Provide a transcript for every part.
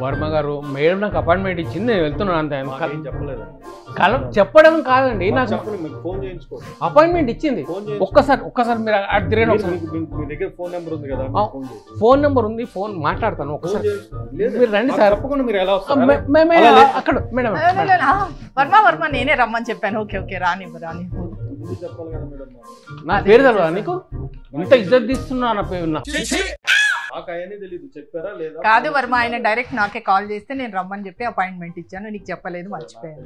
వర్మ గారు మేడం నాకు అపాయింట్మెంట్ ఇచ్చింది, నేను వెళ్తున్నాను అంతే. చెప్పడం కాదండి, నాకు అపాయింట్మెంట్ ఇచ్చింది. ఒక్కసారి మీరు అటు తిరిగిన ఫోన్ నెంబర్ ఉంది, ఫోన్ మాట్లాడతాను ఒక్కసారి. మీరు రండి సార్. మేమే అక్కడ మేడం వర్మ నేనే రమ్మని చెప్పాను. ఓకే ఓకే రాని నా పేరు తెలవదా నీకు? ఇంత ఇజ్జత్ తీస్తున్నా నా పేరు. కాదు వర్మ, ఆయన డైరెక్ట్ నాకే కాల్ చేస్తే నేను రమ్మని చెప్పి అపాయింట్మెంట్ ఇచ్చాను, నీకు చెప్పలేదు, మర్చిపోయాను.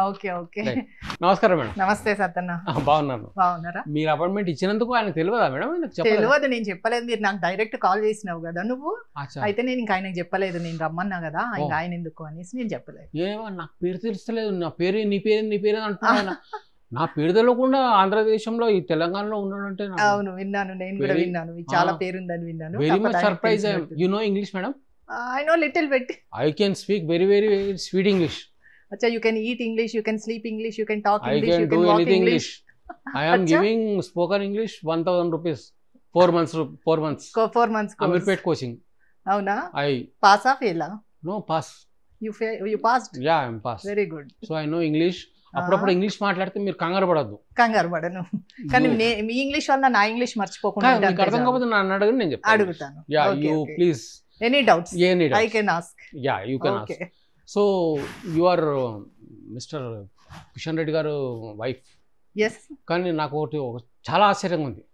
ఓకే ఓకే నమస్కారం మేడం. నమస్తే సత్తన్న. బాగున్నారా? మీరు అపాయింట్మెంట్ ఇచ్చినందుకు ఆయన తెలియదా మేడం? తెలియదు, నేను చెప్పలేదు. మీరు నాకు డైరెక్ట్ కాల్ చేసినావు కదా నువ్వు, అయితే నేను ఇంకా ఆయనకు చెప్పలేదు. నేను రమ్మన్నా కదా, ఇంకా ఆయన ఎందుకు అనేసి నేను చెప్పలేదు. ఏమో నాకు పేరు తెలుస్తలేదు. నా పేరు నీ పేరు అంటున్నా. నా పేరు తెలియకుండా ఆంధ్రదేశంలో ఈ తెలంగాణలో ఉన్నాడంటే. అవును విన్నాను, నేను కూడా విన్నాను. చాలా పేరుందని విన్నాను. Very much surprise. You know English madam? I know little bit. I can speak very sweet English. Acha, you can eat English, you can sleep English, you can talk English, you can walk English. I am giving spoken English 1000 rupees 4 months. 4 months course. Amirpet coaching. Avuna? I pass or fail? No, pass. You passed? Yeah, I am passed. Very good. So I know English. అప్పుడప్పుడు English మాట్లాడితే మీరు కంగారు పడద్దు. కంగారు పడను, కానీ మీ English వల్ల నా ఇంగ్లీష్ మర్చిపోకుండా అర్థం కాకపోతే నన్ను అడగండి, నేను చెప్తాను. అడుగుతాను. Yeah you please. Any doubts I can ask. Yeah you can ask. So you are mister Kishan Reddy గారు వైఫ్. ఎస్. కానీ నాకు ఒకటి చాలా ఆశ్చర్యంగా ఉంది.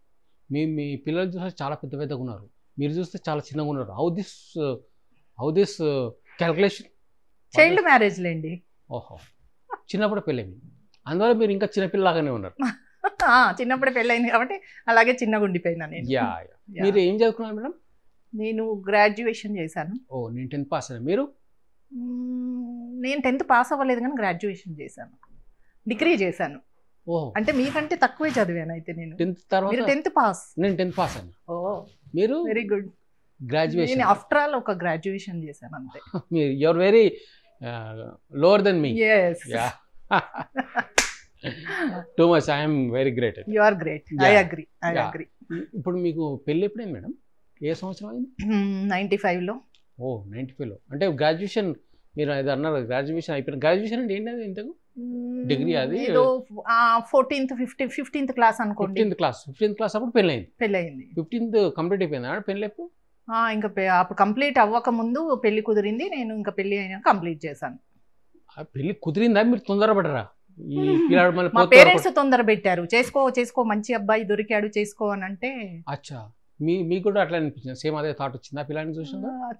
మీ పిల్లలు చూస్తే చాలా పెద్దగా ఉన్నారు, మీరు చూస్తే చాలా చిన్నగా ఉన్నారు. How this calculation? Child marriage లేండి. ఓహో, చిన్నప్పుడు పెళ్ళైంది, అందువల్ల మీరు ఇంకా చిన్నపిల్లలాగానే ఉన్నారు. చిన్నప్పుడు పెళ్ళైంది కాబట్టి అలాగే చిన్నగా ఉండిపోయినా నేను. యా. మీరు ఏం చదువుకున్నారు మేడం? నేను గ్రాడ్యుయేషన్ చేశాను. ఓ, నేను 10th పాస్ అయ్యాను. మీరు? నేను 10th పాస్ అవ్వలేదు కానీ గ్రాడ్యుయేషన్ చేశాను, డిగ్రీ చేశాను. ఓ, అంటే మీకంటే తక్కువే చదివాను అయితే నేను. 10th తర్వాత? మీరు 10th పాస్, నేను 10th పాస్ అయ్యాను. ఓ మీరు? Very good. గ్రాడ్యుయేషన్? నేను ఆఫ్టర్ ఆల్ ఒక గ్రాడ్యుయేషన్ చేశాను అంతే. మీరు you are very lower than me. Yes. Yeah. Too much. I am very great. You are great. Yeah. I agree. ఇప్పుడు మీకు పెళ్ళి ఎప్పుడైంది మేడం? ఏ సంవత్సరం అయింది? 95లో. ఓ, 95లో. అంటే గ్రాడ్యుయేషన్ మీరు అది అన్నారు, గ్రాడ్యుయేషన్ అయిపోయిన. గ్రాడ్యుయేషన్ అంటే ఏంటి ఇంతకు? డిగ్రీ అది 15th క్లాస్ అనుకోండి. 15th క్లాస్ అప్పుడు పెళ్ళైంది. 15th కంప్లీట్ అయిపోయిందా పెళ్ళి? ఎప్పుడు? ఇంకా అప్పుడు కంప్లీట్ అవ్వక ముందు పెళ్లి కుదిరింది. నేను ఇంకా పెళ్లి అయినా కంప్లీట్ చేశాను. పెళ్లి కుదిరిందా? మీరు తొందరపడరా? మా పేరెంట్స్ తొందర పెట్టారు. చేసుకో మంచి అబ్బాయి దొరికాడు చేసుకో అని అంటే. అచ్చా, మీకు కూడా అట్లా అనిపించింది? సేమ్ అదే థాట్ వచ్చిందా పిల్లని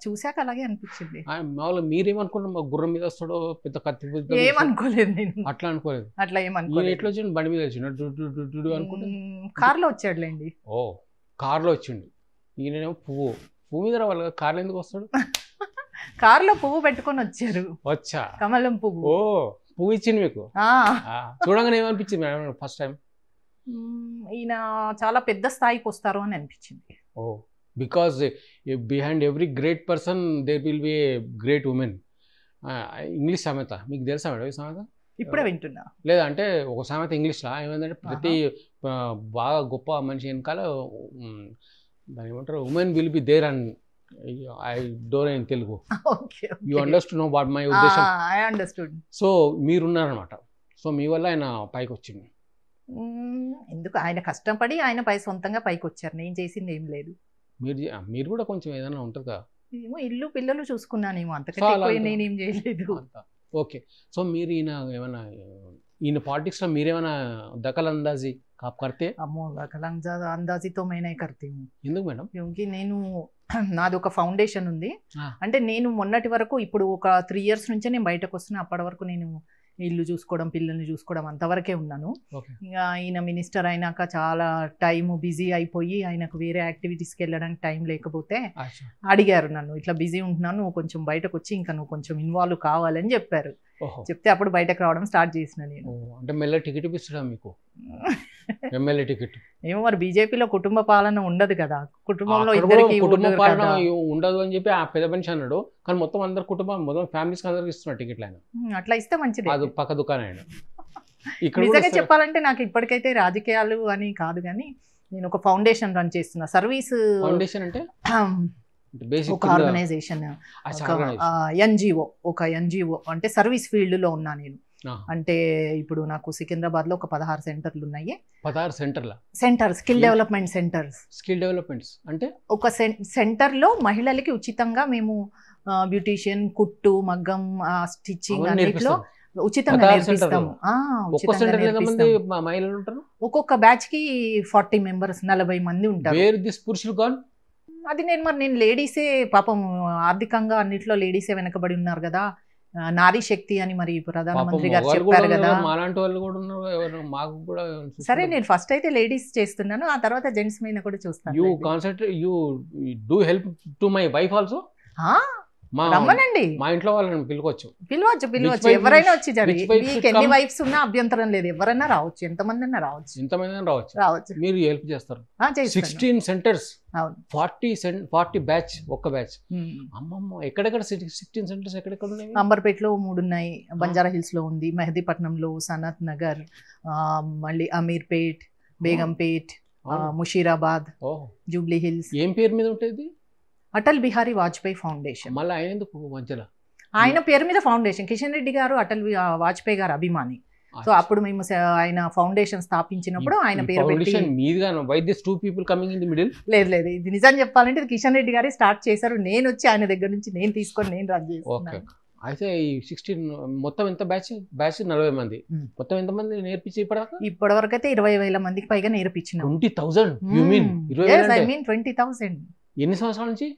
చూసాక? అలాగే అనిపించింది. మామూలుగా మీరేమనుకున్నా గుర్రం మీద వస్తాడో పెద్ద కత్తి? ఏమనుకోలేదు నేను. అట్లా అనుకోలేదు? అట్లా ఏమనుకోలేదు. ఎట్లా వచ్చిండు? బండి మీద వచ్చిండు అనుకుంటా. కార్లో వచ్చాడులేండి. ఓ, కార్లో వచ్చిండు. ఈయనేమో పువ్వు మీద రావాలి, కార్లో ఎందుకు వస్తాడు? కార్లో పువ్వు పెట్టుకొని వచ్చారు. వచ్చా, కమలం పువ్వు. ఓ, పువ్వు ఇచ్చింది మీకు. చూడగానే ఏమనిపించింది మేడం ఫస్ట్ టైం? ఈయన చాలా పెద్ద స్థాయికి వస్తారు అని అనిపించింది. Oh, because behind every great person there will be a great woman. English సామెత మీకు తెలుసా మేడం? ఈ సామెత ఇప్పుడే వింటున్నా. లేదా అంటే ఒక సామెత ఇంగ్లీష్లో ఏమైందంటే, ప్రతి బాగా గొప్ప మనిషి వెనకాల దాని ఏమంటారు, woman will be there and I don't in తెలుగు. You understood no what my ఉద్దేశం? I understood. సో మీరున్నారనమాట. సో మీ వల్ల ఆయన పైకి వచ్చింది. ఎందుకు? ఆయన కష్టపడి ఆయన సొంతంగా పైకి వచ్చారు. నేను చేసింది ఏం లేదు. మీరు కూడా కొంచెం ఏదైనా ఉంటుంది కదా? ఏమో ఇల్లు పిల్లలు చూసుకున్నానేమో, అంతకంటే నేనేం చేయలేదు. ఓకే. సో మీరు ఈయన పాలిటిక్స్లో మీరేమైనా దఖల్ అందాజీ కర్తే? అమ్మో, దఖల్ అందాజీతో మేనే కర్తే. ఎందుకు మేడం? నేను నాది ఒక ఫౌండేషన్ ఉంది. అంటే నేను మొన్నటి వరకు, ఇప్పుడు ఒక 3 years నుంచే నేను బయటకు వస్తున్నా. అప్పటి వరకు నేను ఇల్లు చూసుకోవడం, పిల్లల్ని చూసుకోవడం అంతవరకే ఉన్నాను. ఇంకా ఆయన మినిస్టర్ అయినాక చాలా టైం బిజీ అయిపోయి ఆయనకు వేరే యాక్టివిటీస్కి వెళ్ళడానికి టైం లేకపోతే అడిగారు నన్ను, ఇట్లా బిజీ ఉంటున్నాను, నువ్వు కొంచెం బయటకు వచ్చి ఇంకా నువ్వు కొంచెం ఇన్వాల్వ్ కావాలని చెప్పారు. చెప్తే అప్పుడు బయటకు రావడం స్టార్ట్ చేసిన నేను. అంటే మెల్ల టికెట్ ఇప్పిస్తాడా మీకు? MLA ticket? ఏమో మరి, బీజేపీలో కుటుంబ పాలన ఉండదు కదా, కుటుంబంలో ఇద్దరికి కుటుంబ పాలన ఉండదు అని చెప్పి ఆ పెద్ద మనిషి అన్నాడు. కానీ మొత్తం అందరు కుటుంబం, మొత్తం ఫ్యామిలీస్ అందరికి ఇస్తున్నారు టికెట్లు ఆయన. అట్లా ఇస్తే మంచిది. అది పక్క దుకాణం ఆయన. నిజంగా చెప్పాలంటే నాకు ఇప్పటికైతే రాజకీయాలు అని కాదు, కానీ నేను ఒక ఫౌండేషన్ రన్ చేస్తున్నా. సర్వీస్ ఫౌండేషన్ అంటే బేసిక్ ఒక ఆర్గనైజేషన్, ఎన్జిఓ, ఒక ఎన్జిఓ అంటే సర్వీస్ ఫీల్డ్లో ఉన్నా నేను. అంటే ఇప్పుడు నాకు సికింద్రాబాద్లో ఒక 16 సెంటర్లు ఉన్నాయి. 16 సెంటర్ల centre skill development centres. Skill developments అంటే ఒక సెంటర్లో మహిళలకి ఉచితంగా మేము బ్యూటీషియన్, కుట్టు, మగ్గం, స్టిచ్చింగ్ అన్నిట్లో ఉచితంగా నేర్పిస్తాము. ఒక్కొక్క బ్యాచ్ కి 40 మెంబర్స్, 40 మంది ఉంటారు. అది నేను లేడీసే పాపం ఆర్థికంగా అన్నిట్లో లేడీసే వెనకబడి ఉన్నారు కదా, నారీ శక్తి అని మరి ప్రధానమంత్రి గారు చెప్పారు కదా. సరే నేను ఫస్ట్ అయితే లేడీస్ చేస్తున్నాను, ఆ తర్వాత జెంట్స్ మీద కూడా చూస్తాను. రమ్మనండి, మా ఇంట్లో వాళ్ళని పిలవచ్చు ఎవరైనా వచ్చి. మీకు ఎన్ని వైఫ్స్ ఉన్నా అభ్యంతరం లేదు, ఎవరైనా రావచ్చు, ఎంతమంది అయినా రావచ్చు. మీరు హెల్ప్ చేస్తారు. 16 సెంటర్స్, 40 బ్యాచ్, ఒక్క బ్యాచ్. అమ్మమ్మ, ఎక్కడెక్కడ 16 సెంటర్స్ ఎక్కడెక్కడ ఉన్నాయి? అంబర్పేటలో 3 ఉన్నాయి, బంజారా హిల్స్ లో ఉంది, మెహదీపట్నంలో, సనత్ నగర్, మళ్ళీ అమీర్పేట్, బేగంపేట్, ముషీరాబాద్, జూబ్లీ హిల్స్. ఏం పేరు మీద ఉంటుంది? అటల్ బిహారీ వాజ్పేయి ఫౌండేషన్. మళ్ళీ ఆయన ఎందుకు మధ్యలో? ఆయన పేరు మీద ఫౌండేషన్. కిషన్ రెడ్డి గారు అటల్ వాజ్పేయి గారు అభిమాని. సో అప్పుడు మేము ఆయన ఫౌండేషన్ స్థాపించినప్పుడు ఆయన పేరు పెట్టి. లేదు, ఇది నిజం చెప్పాలంటే ఇది కిషన్ రెడ్డి గారే స్టార్ట్ చేశారు. నేను వచ్చి ఆయన దగ్గర నుంచి నేను తీసుకొని నేను రన్ చేస్తున్నాను. అయితే ఈ 16 మొత్తం ఎంత బ్యాచ్? 40 మంది. మొత్తం ఎంత మంది నేర్పించి ఇప్పటివరకు అయితే 20,000 మందికి పైగా నేర్పించిన. 20,000? I mean 20,000. ఎన్ని సంవత్సరాల నుంచి?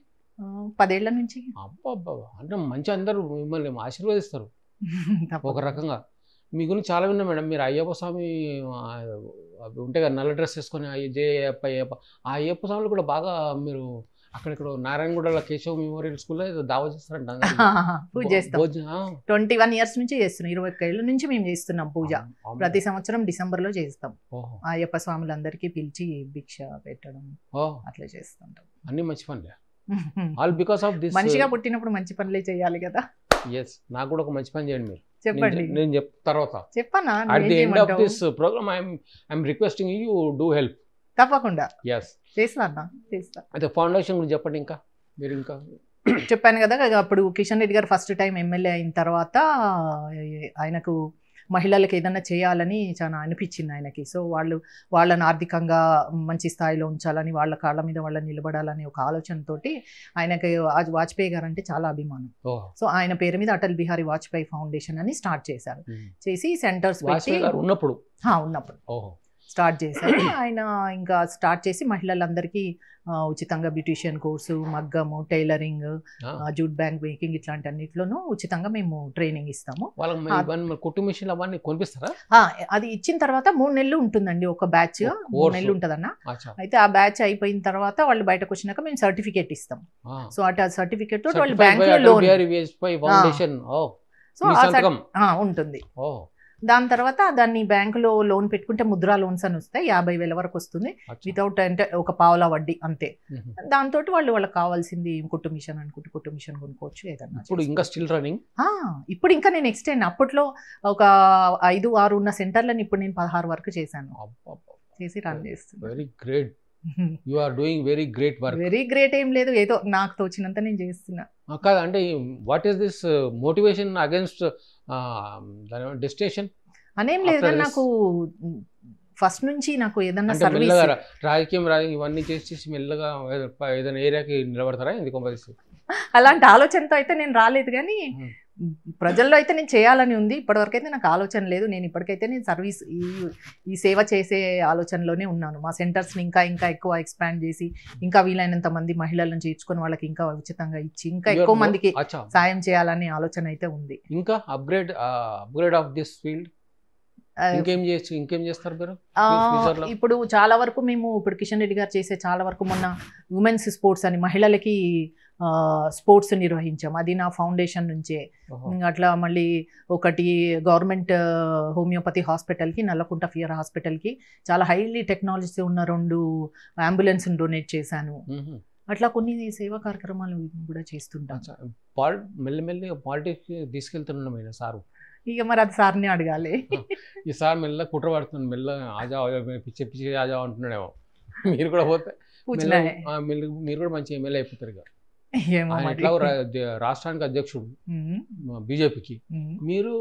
10 ఏళ్ల నుంచి. అంటే మంచి అందరూ మిమ్మల్ని ఆశీర్వదిస్తారు ఒక రకంగా. మీ గురించి చాలా విన్నా మేడం. మీరు అయ్యప్ప స్వామి ఉంటే కదా, నల్ల డ్రెస్ వేసుకొని ఆ అయ్యప్ప స్వామిలు కూడా బాగా మీరు అక్కడిక్కడ నారాయణగూడలో కేశవ్ మెమోరియల్ స్కూల్లో దావా చేస్తారంట. పూజ చేస్తాం. 21 ఇయర్స్ నుంచి చేస్తున్నాం, 21 ఏళ్ళ నుంచి మేము చేస్తున్నాం పూజ. ప్రతి సంవత్సరం డిసెంబర్లో చేస్తాం. అయ్యప్ప స్వాములందరికీ పిలిచి భిక్ష పెట్టడం అట్లా చేస్తుంటాం. అన్ని మంచి పనులే. All because of this. మంచిగా పుట్టినప్పుడు మంచి పనులే చేయాలి కదా. ఎస్, నాకు కూడా ఒక మంచి పని చేయండి మీరు. చెప్పండి, నేను చెప్తా తర్వాత. చెప్పనా? At the end of this programme I'm requesting you do help. తప్పకుండా చేస్తా. అయితే ఫౌండేషన్ గురించి చెప్పండి. ఇంకా మీరు ఇంకా చెప్పాను కదా, అప్పుడు కిషన్ రెడ్డి గారు ఫస్ట్ టైం ఎమ్మెల్యే అయిన తర్వాత ఆయనకు మహిళలకు ఏదైనా చేయాలని చాలా అనిపించింది ఆయనకి. సో వాళ్ళని ఆర్థికంగా మంచి స్థాయిలో ఉంచాలని, వాళ్ళ కాళ్ళ మీద వాళ్ళని నిలబడాలని ఒక ఆలోచనతోటి ఆయనకి వాజ్పేయి గారు అంటే చాలా అభిమానం. సో ఆయన పేరు మీద అటల్ బిహారీ వాజ్పేయి ఫౌండేషన్ అని స్టార్ట్ చేశారు. చేసి సెంటర్స్ ఉన్నప్పుడు స్టార్ట్ చేశారు ఆయన. ఇంకా స్టార్ట్ చేసి మహిళలందరికీ ఉచితంగా బ్యూటీషియన్ కోర్సు, మగ్గము, టైలరింగ్, జూట్ బ్యాంక్ మేకింగ్ ఇట్లాంటి అన్నిట్లోనూ ఉచితంగా మేము ట్రైనింగ్ ఇస్తాము. అది ఇచ్చిన తర్వాత 3 నెలలు ఉంటుందండి ఒక బ్యాచ్. 3 నెలలు ఉంటుందన్న. అయితే ఆ బ్యాచ్ అయిపోయిన తర్వాత వాళ్ళు బయటకు వచ్చినాక మేము సర్టిఫికేట్ ఇస్తాం. సో అటు సర్టిఫికేట్ తోటి వాళ్ళు బ్యాంక్ లో లోన్ ఉంటుంది. దాని తర్వాత దాన్ని బ్యాంకులో లోన్ పెట్టుకుంటే ముద్రా లోన్స్ అని వస్తాయి, 50,000 వరకు వస్తుంది వితౌట్, అంటే ఒక పావుల వడ్డీ అంతే. దాంతో వాళ్ళకి కావాల్సింది కుట్టు మిషన్ అనుకుంటే కుట్టు మిషన్ కొనుక్కోవచ్చు ఏదన్నా. ఇప్పుడు ఇంకా స్టిల్ రన్నింగ్. ఇప్పుడు ఇంకా నేను ఎక్స్టెండ్, అప్పట్లో ఒక 5-6 ఉన్న సెంటర్లను ఇప్పుడు నేను 16 వరకు చేశాను, చేసి రన్ చేస్తాను. Very great. You are doing very great work. Very great ఏం లేదు, ఏదో నాకు తోచినంత నేను చేస్తున్నా. కాదు అంటే what is this motivation against destination అనేం లేదు. నాకు ఫస్ట్ నుంచి నాకు ఏదన్నా సర్వీస్, రాజకీయం ఇవన్నీ చేసి మెల్లగా ఏదైనా ఏరియాకి నిలబడతారా? ఎందుకు అలాంటి ఆలోచనతో అయితే నేను రాలేదు, కానీ ప్రజల్లో అయితే నేను చేయాలని ఉంది. ఇప్పటివరకు అయితే నాకు ఆలోచన లేదు. నేను ఇప్పటికైతే నేను సర్వీస్ ఈ సేవ చేసే ఆలోచనలోనే ఉన్నాను. మా సెంటర్స్ని ఇంకా ఎక్కువ ఎక్స్పాండ్ చేసి, ఇంకా వీలైనంత మంది మహిళలను చేర్చుకొని వాళ్ళకి ఇంకా ఉచితంగా ఇచ్చి ఇంకా ఎక్కువ మందికి సాయం చేయాలనే ఆలోచన అయితే ఉంది. ఇంకా అప్గ్రేడ్ ఆఫ్ దిస్ ఫీల్డ్ ఇంకేం చేస్తారు మీరు? ఇప్పుడు చాలా వరకు మేము ఇప్పుడు కిషన్ రెడ్డి గారు చేసే చాలా వరకు మొన్న ఉమెన్స్ స్పోర్ట్స్ అని మహిళలకి స్పోర్ట్స్ నిర్వహించాం, అది నా ఫౌండేషన్ నుంచే. అట్లా మళ్ళీ ఒకటి గవర్నమెంట్ హోమియోపతి హాస్పిటల్కి, నల్లకుంట ఫియర్ హాస్పిటల్కి చాలా హైలీ టెక్నాలజీ ఉన్న 2 అంబులెన్స్ని డొనేట్ చేశాను. అట్లా కొన్ని సేవా కార్యక్రమాలు కూడా చేస్తుంటాం. మెల్లమెల్లిగా పాలిటిక్స్ తీసుకెళ్తున్నాం సారు. ఇక మరి అది సార్ని అడగాలి. ఈ సార్ మెల్ల కుట్ర పడుతుంది, మెల్ల ఆజా పిచ్చి ఆజా అంటున్నాడేమో. మీరు కూడా పోతే మీరు కూడా మంచి ఎమ్మెల్యే అయిపోతారు. ఏమో ఆయన మరి. ఎట్లా రాష్ట్రానికి అధ్యక్షుడు బీజేపీకి, మీరు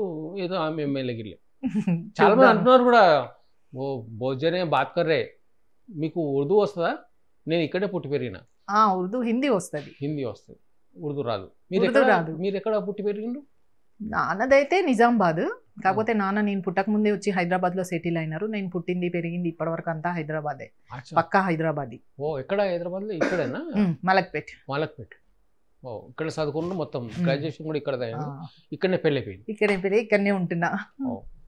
ఏదో ఆమె ఎమ్మెల్యేకి. చాలా మంది అంటున్నారు కూడా, ఓ భోజనే బాత్ కర్రే, మీకు ఉర్దూ వస్తుందా? నేను ఇక్కడే పుట్టి పెరిగిన. ఉర్దూ హిందీ వస్తుంది. హిందీ వస్తుంది, ఉర్దూ రాదు. మీరు ఎక్కడ పుట్టి పెరిగిండు? నాన్నదైతే నిజామాబాద్, కాకపోతే నాన్న నేను పుట్టక ముందే వచ్చి హైదరాబాద్లో సెటిల్ అయినారు. నేను పుట్టింది పెరిగింది ఇప్పటివరకు అంతా హైదరాబాదే, పక్కా హైదరాబాదీ. ఓ ఎక్కడ హైదరాబాద్లో? ఇక్కడేనా? మలక్పేట్. ఓ ఇక్కడ చదువుకున్న, మొత్తం గ్రాడ్యుయేషన్ కూడా ఇక్కడ, ఇక్కడనే పెళ్ళి అయిపోయింది. ఇక్కడనే ఉంటున్నా.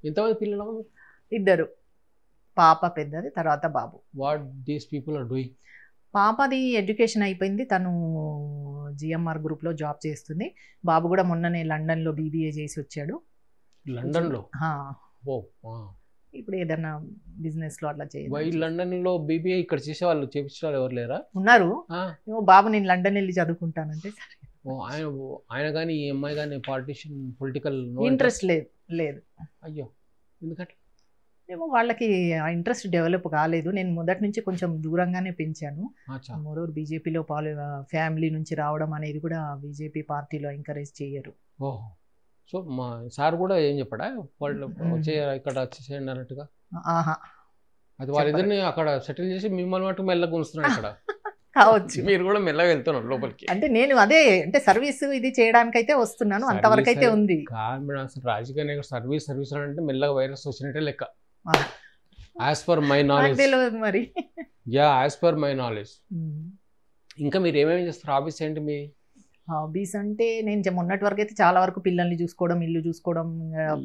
ఎంతమంది పిల్లలు? 2, పాప పెద్దది, తర్వాత బాబు. What these people are doing? పాపది ఎడ్యుకేషన్ అయిపోయింది, తను జిఎంఆర్ గ్రూప్లో జాబ్ చేస్తుంది. బాబు కూడా మొన్ననే లండన్లో BBA చేసి వచ్చాడు. లండన్లో? ఇప్పుడు ఏదైనా బిజినెస్లో అట్లా చేయాలి. లండన్లో BBA ఇక్కడ చేసేవాళ్ళు, చేపించారు ఎవరు లేరా? ఉన్నారు. బాబు నేను లండన్ వెళ్ళి చదువుకుంటానంటే సరే. ఆయన కానీ ఈ అమ్మాయి కానీ పొలిటికల్ ఇంట్రెస్ట్ లేదు. అయ్యో, ఎందుకంటే ఏమో వాళ్ళకి ఆ ఇంట్రెస్ట్ డెవలప్ కాలేదు. నేను మొదటి నుంచి కొంచెం దూరంగానే పెంచాను. మోరోవర్ బీజేపీలో ఫ్యామిలీ నుంచి రావడం అనేది కూడా బీజేపీ పార్టీలో ఎంకరేజ్ చేయరు. ఓహో, సో మా సార్ కూడా ఏం చెప్పడా వాళ్ళు ఇక్కడ వచ్చేసేయండి అన్నట్టుగా? అది వాళ్ళిద్దరిని అక్కడ సెటిల్ చేసి మిమ్మల్ని మటు మెల్లగా ఉంచుతున్నాడు ఇక్కడ కావచ్చు. మీరు కూడా మెల్లగా వెళ్తున్నారు లోపలికి. అంటే నేను అదే అంటే సర్వీస్ ఇది చేయడానికైతే వస్తున్నాను, అంతవరకు అయితే ఉంది. అసలు రాజకీయ సర్వీస్ అంటే మెల్లగా వైరస్ వచ్చినట్టే లెక్క. యాజ్ పర్ మై నాలెడ్జ్ మరి. As per my knowledge. ఇంకా మీరు ఏమేమి చేస్తారు? హాబీస్ ఏంటి మీ? హాబీస్ అంటే నేను మొన్నటి వరకు అయితే చాలా వరకు పిల్లల్ని చూసుకోవడం, ఇల్లు చూసుకోవడం,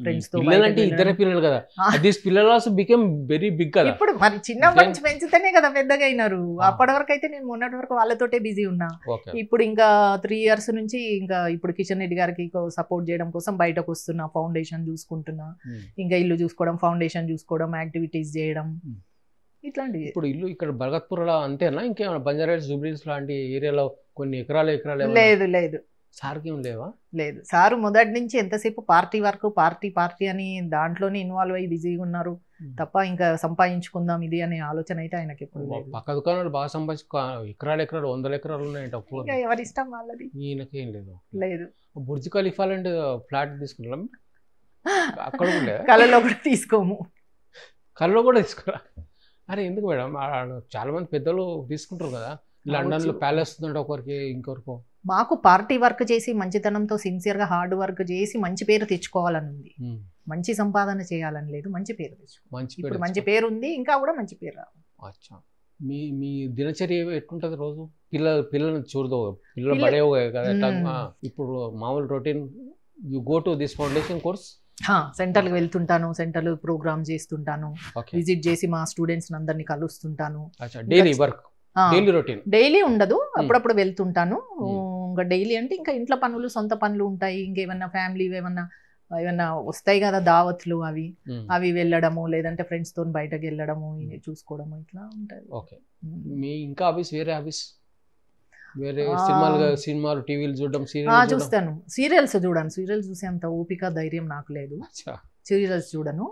ఫ్రెండ్స్ తో. పిల్లలంటే ఇద్దరే పిల్లలు కదా, దిస్ పిల్లలు ఆల్సో బికమ్ వెరీ బిగ్ కదా. ఇప్పుడు మరి చిన్నప్పటి నుంచి పెంచితేనే కదా పెద్దగా అయినారు. అప్పటి వరకు అయితే నేను మొన్నటి వరకు వాళ్ళతోటే బిజీ ఉన్నా. ఇప్పుడు ఇంకా 3 years నుంచి ఇంకా ఇప్పుడు కిషన్ రెడ్డి గారికి సపోర్ట్ చేయడం కోసం బయటకు వస్తున్నా, ఫౌండేషన్ చూసుకుంటున్నా, ఇంకా ఇల్లు చూసుకోవడం, ఫౌండేషన్ చూసుకోవడం, యాక్టివిటీస్ చేయడం, ఇట్లాంటివి. ఇప్పుడు ఇల్లు ఇక్కడ భగత్పూర్లో అంతేనా? ఇంకేమైనా బంజారాహిల్స్, జూబ్లీహిల్స్ లాంటి ఏరియాలో కొన్ని ఎకరాలు లేదు. సార్కి ఏం లేవా? లేదు. సారు మొదటి నుంచి ఎంతసేపు పార్టీ వర్క్, పార్టీ అని దాంట్లోనే ఇన్వాల్వ్ అయ్యి బిజీగా ఉన్నారు తప్ప ఇంకా సంపాదించుకుందాం ఇది అనే ఆలోచన అయితే ఆయనకి ఎప్పుడు లేదు. పక్క దుకాణాలు బాగా సంపాదించుకో, ఎకరాలు 100 ఎకరాలు ఉన్నాయంట. ఎవరి ఇష్టం వాళ్ళది. ఈయనకేం లేదు. బుర్జ్ ఖలీఫా లాంటి ఫ్లాట్ తీసుకున్నాం, అక్కడ కూడా కళలో కూడా తీసుకోము. కళలో కూడా తీసుకురా? అరే ఎందుకు మేడం, చాలా మంది పెద్దలు తీసుకుంటారు కదా. లండన్లో ప్యాలెస్ ఉందంటే ఒకరికి, ఇంకొకరికి. మాకు పార్టీ వర్క్ చేసి మంచితనంతో సిన్సియర్గా హార్డ్ వర్క్ చేసి మంచి పేరు తెచ్చుకోవాలని ఉంది. మంచి సంపాదన చేయాలని లేదు, మంచి పేరు తెచ్చుకోవాలి. మంచి పేరు ఉంది, ఇంకా కూడా మంచి పేరు రావాలి. అచ్చా, మీ దినచర్య ఎట్లుంటుంది రోజు? పిల్లల్ని చూడదు, పిల్లలు బడే కదా. ఇప్పుడు మామూలు routine, you go to this foundation course. సెంటర్కి వెళ్తుంటాను, సెంటర్లో ప్రోగ్రామ్ చేస్తుంటాను, విజిట్ చేసి మా స్టూడెంట్స్ అందరినీ కలుస్తుంటాను. డైలీ ఉండదు, అప్పుడప్పుడు వెళ్తుంటాను. ఇంకా డైలీ అంటే ఇంకా ఇంట్లో పనులు, సొంత పనులు ఉంటాయి. ఇంకేమన్నా ఫ్యామిలీ ఏమన్నా వస్తాయి కదా దావత్లు, అవి వెళ్ళడము, లేదంటే ఫ్రెండ్స్ తో బయటకు వెళ్ళడము, చూసుకోవడము, ఇట్లా ఉంటుంది. ఓకే, మీ ఇంకా హాబీస్? వేరే హాబీస్? వేరే సినిమాలు టీవీలు చూడడం? చూస్తాను. సీరియల్స్ చూడను. సీరియల్స్ చూసే అంత ఓపిక, ధైర్యం నాకు లేదు. సీరియల్స్ చూడను,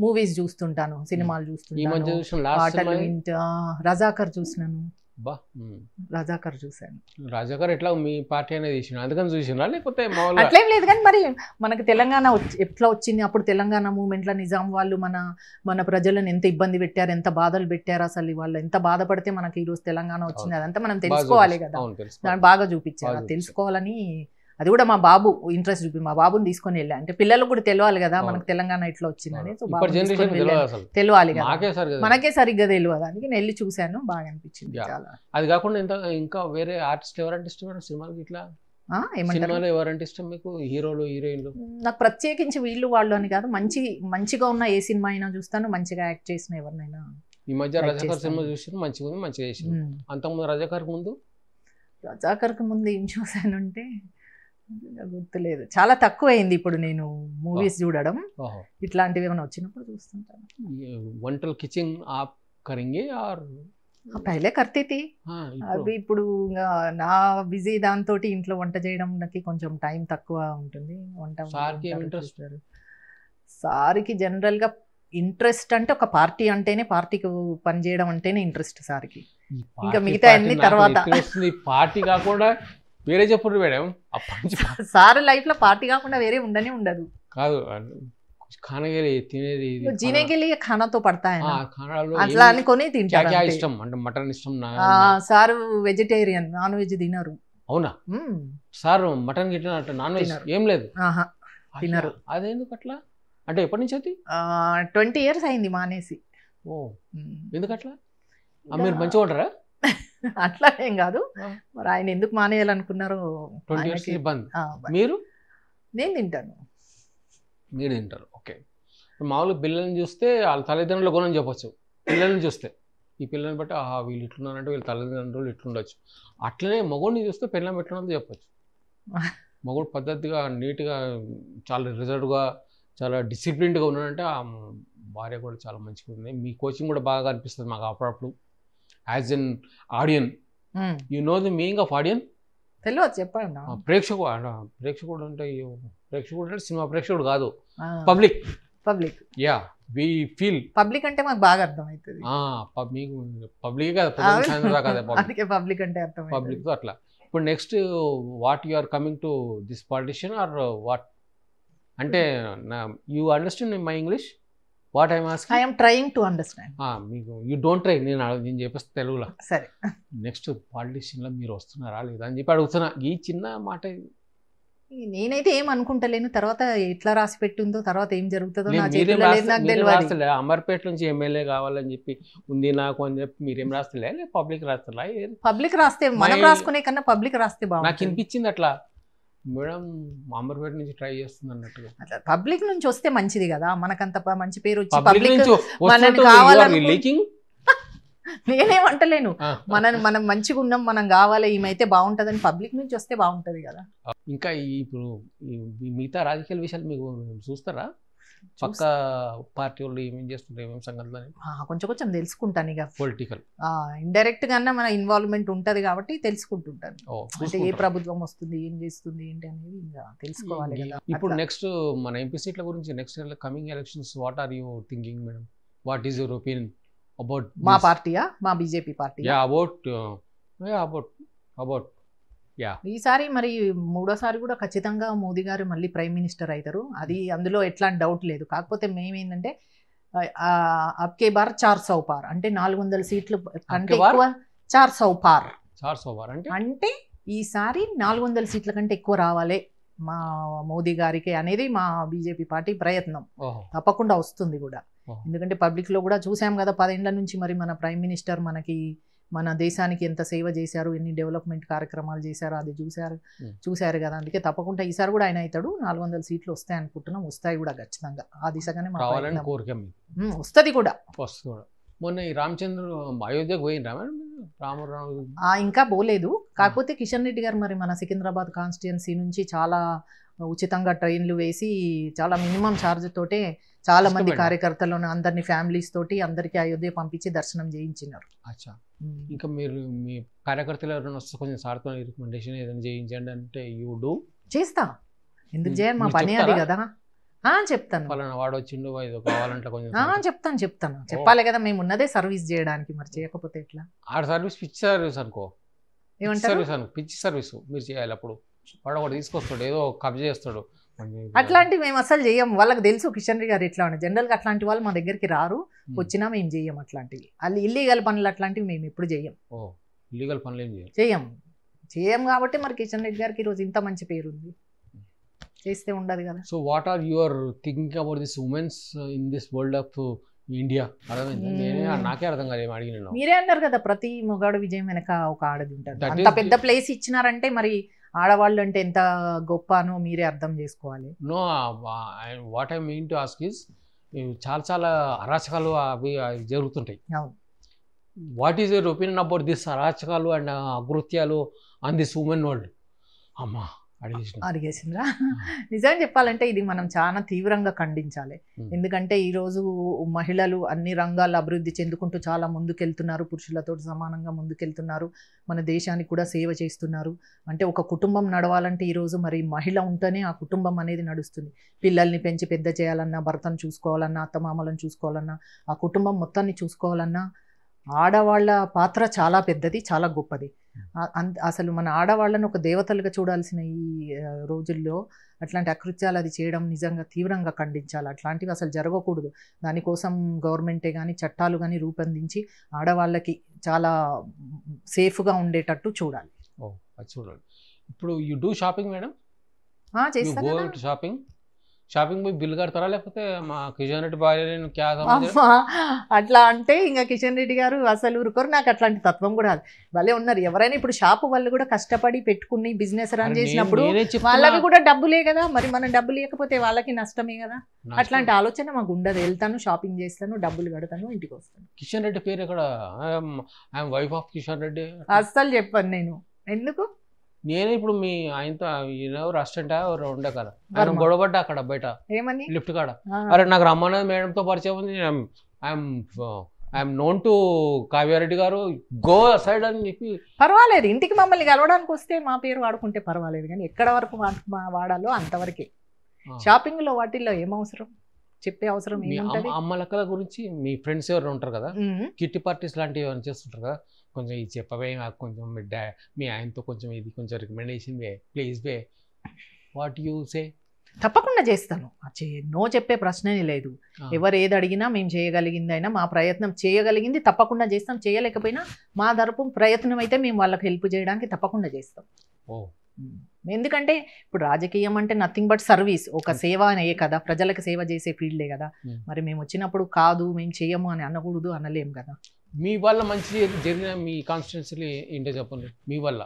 మూవీస్ చూస్తుంటాను, సినిమాలు చూస్తుంటాను. రజాకర్ చూసినాను. రజాకర్ చూసాను. రజాకర్ ఎట్లా మీ పార్టీ అనేది చూసిన, అందుకని చూసినా లేకపోతే అట్లేం లేదు. కానీ మరి మనకు తెలంగాణ ఎట్లా వచ్చింది, అప్పుడు తెలంగాణ మూవ్మెంట్లో నిజాం వాళ్ళు మన ప్రజలను ఎంత ఇబ్బంది పెట్టారు, ఎంత బాధలు పెట్టారు, అసలు వాళ్ళు ఎంత బాధపడితే మనకి ఈరోజు తెలంగాణ వచ్చింది, అదంతా మనం తెలుసుకోవాలి కదా. దాన్ని బాగా చూపించారు, తెలుసుకోవాలని. అది కూడా మా బాబు ఇంట్రెస్ట్ చూపి మా బాబుని తీసుకొని వెళ్ళా. అంటే పిల్లలకు కూడా తెలియాలి కదా మనకు తెలంగాణ ఇట్లా వచ్చిందని. తెలియాలి కదా, మనకే సరిగ్గా తెలియదు. అందుకే నేను వెళ్ళి చూశాను, బాగా అనిపించింది చాలా. అది కాకుండా ఇంకా వేరే ఆర్టిస్ట్ ఎవరంటే ఇష్టం సినిమాలకి? ఇట్లా సినిమాలో ఎవరంటే ఇష్టం మీకు? హీరోలు, హీరోయిన్లు? నాకు ప్రత్యేకించి వీళ్ళు వాళ్ళు అని కాదు, మంచిగా ఉన్న ఏ సినిమా అయినా చూస్తాను, మంచిగా యాక్ట్ చేసిన ఎవరినైనా. ఈ మధ్య రజాకర్ సినిమా చూసి మంచిగా ఉంది, మంచిగా చేసింది. అంతకుముందు రజాకర్ ముందు ఏం చూసానంటే గుర్తులేదు, చాలా తక్కువ అయింది. ఇప్పుడు నేను మూవీస్ చూడడం, ఇట్లాంటివి ఏమైనా వచ్చినప్పుడు చూస్తుంటాను. వంటలు కిచెన్ ఆప్ కరెంగే ఆర్ పహలే కర్తీ థీ, అవి ఇప్పుడు నా బిజీ దాంతో ఇంట్లో వంట చేయడానికి కొంచెం టైం తక్కువ ఉంటుంది. సార్కి జనరల్ గా ఇంట్రెస్ట్ అంటే ఒక పార్టీ అంటేనే, పార్టీకి పనిచేయడం అంటేనే ఇంట్రెస్ట్ సార్కి. ఇంకా మిగతా అన్ని తర్వాత. పార్టీ కాకుండా వేరే చెప్పుడు మేడం అప్పటి నుంచి సార్ లైఫ్ లో పార్టీ కాకుండా వేరే ఉండనే ఉండదు. కాదు ఖానాగిరి తినేది జీనే के लिए खाना तो पड़ता है ना, ఖానాలో అట్లా అనుకొని తింటారు. క్యా ఇష్టం అంటే మటన్ ఇష్టం సార్ వెజిటేరియన్, నాన్ వెజ్ తినరు. అవునా సార్ మటన్ గిట్ల నాన్ వెజ్ ఏం లేదు తినరు. అదేందుకు అట్లా అంటే ఎప్పటి నుంచి అది 20 years అయింది మానేసి. ఓ ఎందుకు అట్లా మీరు మంచిగా ఉంటారా? అట్లా ఏం కాదు, మరి ఆయన ఎందుకు మానేయాలనుకున్నారో. 20 years బంద్. మీరు? నేను తింటాను. మీరు తింటారు. ఓకే. మామూలుగా పిల్లల్ని చూస్తే వాళ్ళ తల్లిదండ్రుల గుణం చెప్పొచ్చు. పిల్లల్ని చూస్తే ఈ పిల్లల్ని బట్టి వీళ్ళు ఇట్లున్నారంటే వీళ్ళ తల్లిదండ్రులు ఇట్లుండొచ్చు. అట్లనే మగోడిని చూస్తే పిల్లలు ఎట్లున్నదో చెప్పొచ్చు. మగోడు పద్ధతిగా నీట్గా చాలా రిజర్వ్గా చాలా డిసిప్లిన్డ్గా ఉన్నాడంటే ఆ భార్య కూడా చాలా మంచిగా ఉంది. మీ కోచింగ్ కూడా బాగా అనిపిస్తుంది మాకు అప్పుడప్పుడు. As an audience you know the meaning of audience? తెలియదు, చెప్పండి. ప్రేక్షకుడు అంటే ప్రేక్షకుడు అంటే సినిమా ప్రేక్షకుడు కాదు, public. Public yeah we feel public అంటే మాకు బాగా అర్థం అవుతుంది. మీకు పబ్లిక్ కదా, అందుకే పబ్లిక్ అంటే అర్థం పబ్లిక్. అట్లా ఇప్పుడు next what you are coming to this politician or what అంటే you understand my English? What I'm asking? I am trying to understand. మీకు యూ డోంట్ ట్రై, నేను చెప్పేసి తెలుగులో. సరే, నెక్స్ట్ పాలిటిషియన్లో మీరు వస్తున్నారా లేదా అని చెప్పి అడుగుతున్నా. ఈ చిన్న మాట నేనైతే ఏం అనుకుంటలేను. తర్వాత ఎట్లా రాసి పెట్టిందో, తర్వాత ఏం జరుగుతుందో అమర్పేట నుంచి ఎమ్మెల్యే కావాలని చెప్పి ఉంది నాకు అని చెప్పి మీరేం రాస్తలే? పబ్లిక్ రాస్తలే? పబ్లిక్ రాస్తే మనం రాసుకునే కన్నా పబ్లిక్ రాస్తే బాగుంది. నాకు అనిపించింది అట్లా మేడం అమర్పేట నుంచి ట్రై చేస్తుంది అన్నట్టుగా. పబ్లిక్ నుంచి వస్తే మంచిది కదా, మనకంత మంచి పేరు వచ్చి నేనేమంటలేను. మనం మంచిగా ఉన్నాం, మనం కావాలి, ఈమెయితే బాగుంటుందని పబ్లిక్ నుంచి వస్తే బాగుంటది కదా. ఇంకా ఇప్పుడు మిగతా రాజకీయాల విషయాలు మీకు చూస్తారా? పక్క పార్టీ వాళ్ళు ఏమేం చేస్తుంటారు, ఏమేమి సంగతులు కొంచెం కొంచెం తెలుసుకుంటాను. ఇక పొలిటికల్ ఇండైరెక్ట్ గానే మన ఇన్వాల్వ్మెంట్ ఉంటది కాబట్టి తెలుసుకుంటుంటాను. అంటే ఏ ప్రభుత్వం వస్తుంది, ఏం చేస్తుంది, ఏంటి అనేది ఇంకా తెలుసుకోవాలి కదా. ఇప్పుడు నెక్స్ట్ మన ఎంపీ సీట్ల గురించి next coming elections what are you thinking madam? What is your opinion about మా పార్టీయా, మా బీజేపీ పార్టీ? అబౌట్ ఈసారి మరి మూడోసారి కూడా ఖచ్చితంగా మోదీ గారు మళ్ళీ ప్రైమ్ మినిస్టర్ అవుతారు. అది అందులో ఎట్లాంటి డౌట్ లేదు. కాకపోతే మేమేంటంటే అబ్కే బార్ 400 పార్ అంటే 400 సీట్లు కంటే ఎక్కువ. 400 పార్ అంటే ఈసారి 400 సీట్ల కంటే ఎక్కువ రావాలి మా మోదీ గారికి అనేది మా బీజేపీ పార్టీ ప్రయత్నం. తప్పకుండా వస్తుంది కూడా. ఎందుకంటే పబ్లిక్ లో కూడా చూసాం కదా 10 ఏళ్ల నుంచి మరి మన ప్రైమ్ మినిస్టర్ మనకి మన దేశానికి ఎంత సేవ చేశారు, ఎన్ని డెవలప్మెంట్ కార్యక్రమాలు చేశారు, అది చూశారు కదా. అందుకే తప్పకుండా ఈసారి కూడా ఆయన అవుతాడు. 400 సీట్లు వస్తాయి అనుకుంటున్నాం, వస్తాయి కూడా ఖచ్చితంగా. ఆ దిశగానే వస్తుంది కూడా. మొన్న ఈ రామచంద్ర అయోధ్యకు పోయిండ్రా రామరావు? ఇంకా పోలేదు. కాకపోతే కిషన్ రెడ్డి గారు మరి మన సికింద్రాబాద్ కాన్స్టిట్యుయెన్సీ నుంచి చాలా ఉచితంగా ట్రైన్లు వేసి చాలా మినిమం ఛార్జ్ తోటే చాలా మంది కార్యకర్తలను అందరినీ ఫ్యామిలీస్ తోటి అందరికీ అయోధ్య పంపించి దర్శనం చేయించినారు. ఇంకా మీరు మీ కార్యకర్తలు ఎవరైనా వస్తే కొంచెం సార్తో రికమెండేషన్ ఏదైనా చేయించండి అంటే యూ డూ? చేస్తా, ఎందుకు చేయను, మా పని అది కదా. చెప్తాను. వాడు వచ్చిండు కావాలంటే కొంచెం చెప్తాను. చెప్పాలి కదా, మేము ఉన్నదే సర్వీస్ చేయడానికి, మరి చేయకపోతే ఎట్లా? ఆ సర్వీస్ పిచ్చి సర్వీస్ అనుకో, ఏమంటారు పిచ్చి సర్వీస్ మీరు చేయాలి. అప్పుడు వాడు ఒకటి తీసుకొస్తాడు, ఏదో కబ్జా చేస్తాడు. అట్లాంటివి మేము అసలు చెయ్యం. వాళ్ళకి తెలుసు కిషన్ రెడ్డి గారు ఎట్లా ఉన్నాయి. జనరల్గా అట్లాంటి వాళ్ళు మా దగ్గరికి రారు, వచ్చినా మేము చెయ్యం అట్లాంటివి. వాళ్ళు ఇల్లీగల్ పనులు అట్లాంటివి మేము ఎప్పుడు చెయ్యం. ఇల్లీగల్ పనులు చేయం కాబట్టి మరి కిషన్ రెడ్డి గారికి ఈరోజు ఇంత మంచి పేరు ఉంది. చేస్తే ఉండదు కదా. So what are your thinking about this womens in this world of India? నాకే అర్థం కాదు, ఏమి అడిగిన. మీరే అన్నారు కదా ప్రతి మొగాడు విజయం వెనక ఒక ఆడది ఉంటుంది. అంత పెద్ద ప్లేస్ ఇచ్చినారంటే మరి ఆడవాళ్ళు అంటే ఎంత గొప్పనో మీరే అర్థం చేసుకోవాలి. No, what I mean to ask is చాలా అరాచకాలు అవి జరుగుతుంటాయి. What is your opinion about this అరాచకాలు అండ్ అకృత్యాలు ఆన్ దిస్ ఉమెన్ వరల్డ్? అమ్మా అడిగేసిందా? నిజంగా చెప్పాలంటే ఇది మనం చాలా తీవ్రంగా ఖండించాలి. ఎందుకంటే ఈరోజు మహిళలు అన్ని రంగాల్లో అభివృద్ధి చెందుకుంటూ చాలా ముందుకెళ్తున్నారు, పురుషులతో సమానంగా ముందుకెళ్తున్నారు, మన దేశానికి కూడా సేవ చేస్తున్నారు. అంటే ఒక కుటుంబం నడవాలంటే ఈరోజు మరి మహిళ ఉంటేనే ఆ కుటుంబం అనేది నడుస్తుంది. పిల్లల్ని పెంచి పెద్ద చేయాలన్నా, భర్తను చూసుకోవాలన్నా, అత్తమామలను చూసుకోవాలన్నా, ఆ కుటుంబం మొత్తాన్ని చూసుకోవాలన్నా ఆడవాళ్ళ పాత్ర చాలా పెద్దది, చాలా గొప్పది. అసలు మన ఆడవాళ్ళను ఒక దేవతలుగా చూడాల్సిన ఈ రోజుల్లో అట్లాంటి అకృత్యాలు అది చేయడం నిజంగా తీవ్రంగా ఖండించాలి. అట్లాంటివి అసలు జరగకూడదు. దానికోసం గవర్నమెంటే కానీ చట్టాలు కానీ రూపొందించి ఆడవాళ్ళకి చాలా సేఫ్గా ఉండేటట్టు చూడాలి. చూడాలి. ఇప్పుడు యూ డూ షాపింగ్ మేడం? చేస్తాను. షాపింగ్ పోయి బిల్ కడతారా లేకపోతే మా కిషన్ రెడ్డి భార్య అట్లా అంటే ఇంకా కిషన్ రెడ్డి గారు అసలు ఊరుకోరు. నాకు అట్లాంటి తత్వం కూడా భలే ఉన్నారు. ఎవరైనా ఇప్పుడు షాపు వాళ్ళు కూడా కష్టపడి పెట్టుకుని బిజినెస్ రన్ చేసినప్పుడు వాళ్ళకి కూడా డబ్బులే కదా, మరి మనం డబ్బు లేకపోతే వాళ్ళకి నష్టమే కదా. అట్లాంటి ఆలోచన మాకు ఉండదు. వెళ్తాను, షాపింగ్ చేస్తాను, డబ్బులు కడతాను, ఇంటికి వస్తాను. కిషన్ రెడ్డి పేరు ఎక్కడ? I'm wife of Kishan Reddy అస్సలు చెప్పాను నేను. ఎందుకు? నేనే ఇప్పుడు మీ ఆయనతో రెస్టారెంట్ ఉండే కదా, ఆయన గొడవపడ్డా అక్కడ బయట ఏమని లిఫ్ట్ కాడ. అరే నాకు రమ్మన్నది మేడంతో పరిచయం ఉంది, ఐఎమ్ నోన్ టు కావ్యారెడ్డి గారు, గో సైడ్ అని చెప్పి. పర్వాలేదు, ఇంటికి మమ్మల్ని కలవడానికి వస్తే మా పేరు వాడుకుంటే పర్వాలేదు, కానీ ఎక్కడ వరకు వాడాలో అంతవరకే. షాపింగ్ లో వాటిల్లో ఏమవసరం చెప్పే అవసరం ఏముంటది? అమ్మ లెక్కల గురించి మీ ఫ్రెండ్స్ ఎవరు ఉంటారు కదా, కిట్టి పార్టీస్ లాంటివి ఏమైనా చేస్తుంటారు కదా, కొంచెం ఇది చెప్పవే నాకు, కొంచెం మీ ఆయనతో కొంచెం ఇది కొంచెం recommendation way please way, what you say? తప్పకుండా చేస్తాను, నో చెప్పే ప్రశ్నే లేదు. ఎవరు ఏది అడిగినా మేము చేయగలిగింది అయినా మా ప్రయత్నం చేయగలిగింది తప్పకుండా చేస్తాం. చేయలేకపోయినా మా తరపు ప్రయత్నం అయితే మేము వాళ్ళకి హెల్ప్ చేయడానికి తప్పకుండా చేస్తాం. ఎందుకంటే ఇప్పుడు రాజకీయం అంటే నథింగ్ బట్ సర్వీస్, ఒక సేవ అనే కదా, ప్రజలకు సేవ చేసే ఫీల్డే కదా. మరి మేము వచ్చినప్పుడు కాదు మేము చేయము అని అనకూడదు, అనలేం కదా. మీ వల్ల మంచి జరిగిన మీ కాన్స్టిట్యున్సీలో ఏంటో చెప్పండి. మీ వల్ల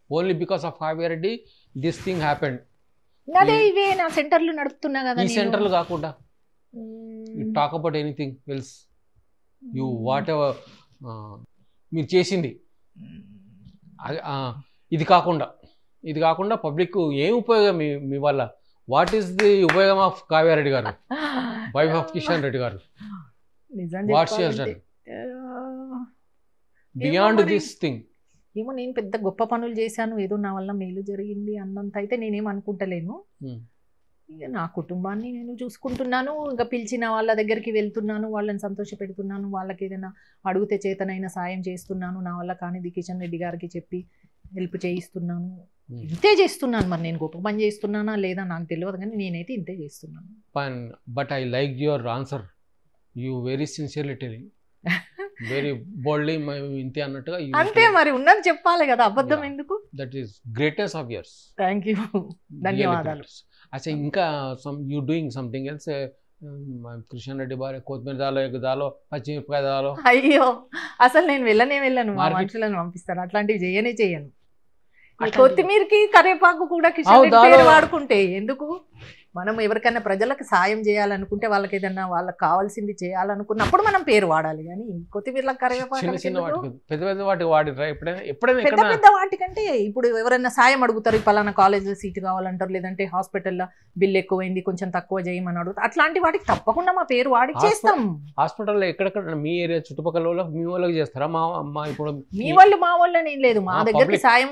only because of Kavya Reddy this thing happened. అదే ఇవే నా సెంటర్లు నడుపుతున్నా కదా. ఈ సెంటర్లు కాకుండా talk about anything else, you what ever మీరు చేసింది ఇది కాకుండా పబ్లిక్ ఏం ఉపయోగం మీ వల్ల? వాట్ ఈస్ ది ఉపయోగం ఆఫ్ కావ్యారెడ్డి గారు, వైఫ్ ఆఫ్ కిషన్ రెడ్డి గారు? What's your done beyond this thing? ఏమో నేను పెద్ద గొప్ప పనులు చేశాను, ఏదో నా వల్ల మేలు జరిగింది అన్నంత అయితే నేనేం అనుకుంటలేను. ఇక నా కుటుంబాన్ని నేను చూసుకుంటున్నాను, ఇంకా పిలిచిన వాళ్ళ దగ్గరికి వెళ్తున్నాను, వాళ్ళని సంతోష పెడుతున్నాను, వాళ్ళకి ఏదైనా అడిగితే చేతనైనా సాయం చేస్తున్నాను, నా వల్ల కానిది కిషన్ రెడ్డి గారికి చెప్పి హెల్ప్ చేయిస్తున్నాను. ఇంతే చేస్తున్నాను. మరి నేను గొప్ప పని చేస్తున్నానా లేదా నాకు తెలియదు, కానీ నేనైతే ఇంతే చేస్తున్నాను. But I like your answer, you very sincerely telling, very boldly ఇంతే అన్నట్టుగా. అంతే మరి, ఉన్నది చెప్పాలి కదా, అబద్ధం ఎందుకు? That is greatest of yours. Thank you, ధన్యవాదాలు. అచ్చా, ఇంకా you doing something else? Kishan Reddy భార్య కొత్తిమీర దాలో పచ్చిమిరపకాయ దాలో. అయ్యో అసలు నేను వెళ్ళను, మా మనుషులను పంపిస్తాను, అట్లాంటివి చేయను. కొత్తిమీరకి కరివేపాకు కూడా కిషన్ రెడ్డి పేరు వాడుకుంటే ఎందుకు? మనం ఎవరికైనా ప్రజలకు సాయం చేయాలనుకుంటే, వాళ్ళకి ఏదన్నా వాళ్ళకి కావాల్సింది చేయాలనుకున్నప్పుడు మనం పేరు వాడాలి, కానీ కొత్తిమీర కరివేపాకు పెద్ద వాటికంటే ఇప్పుడు ఎవరైనా సాయం అడుగుతారు, పలానా కాలేజ్లో సీట్ కావాలంటారు, లేదంటే హాస్పిటల్లో బిల్ ఎక్కువైంది కొంచెం తక్కువ చేయమని అడుగుతారు. అట్లాంటి వాటికి తప్పకుండా మా పేరు వాడి చేస్తాం. హాస్పిటల్లో ఎక్కడెక్కడ మీ ఏరియా చుట్టుపక్కల మీ వాళ్ళకి చేస్తారా? ఇప్పుడు మీ వాళ్ళు మా వాళ్ళని ఏం లేదు, మా దగ్గరికి సాయం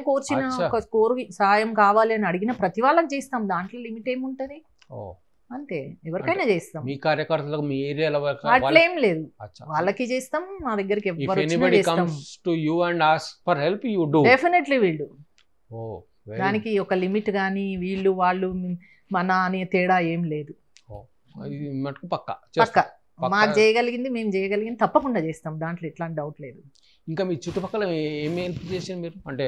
కోరి సాయం కావాలి అని అడిగిన ప్రతి వాళ్ళకి చేస్తాం, దాంట్లో లిమిట్ ఏముంటది? అంతే, ఎవరికైనా చేస్తాం. మీ కార్యకర్తలకు మీ ఏరియాలో అట్లేం లేదు, వాళ్ళకి చేస్తాం, మా దగ్గరికి డెఫినెట్లీ వీళ్ళు. దానికి ఒక లిమిట్ కానీ వీళ్ళు వాళ్ళు మన అనే తేడా ఏం లేదు. పక్క మాకు చేయగలిగింది మేము చేయగలిగింది తప్పకుండా చేస్తాం, దాంట్లో ఎట్లాంటి డౌట్ లేదు. ఇంకా మీ చుట్టుపక్కల ఏమి హెల్ప్ చేసాను మీరు? అంటే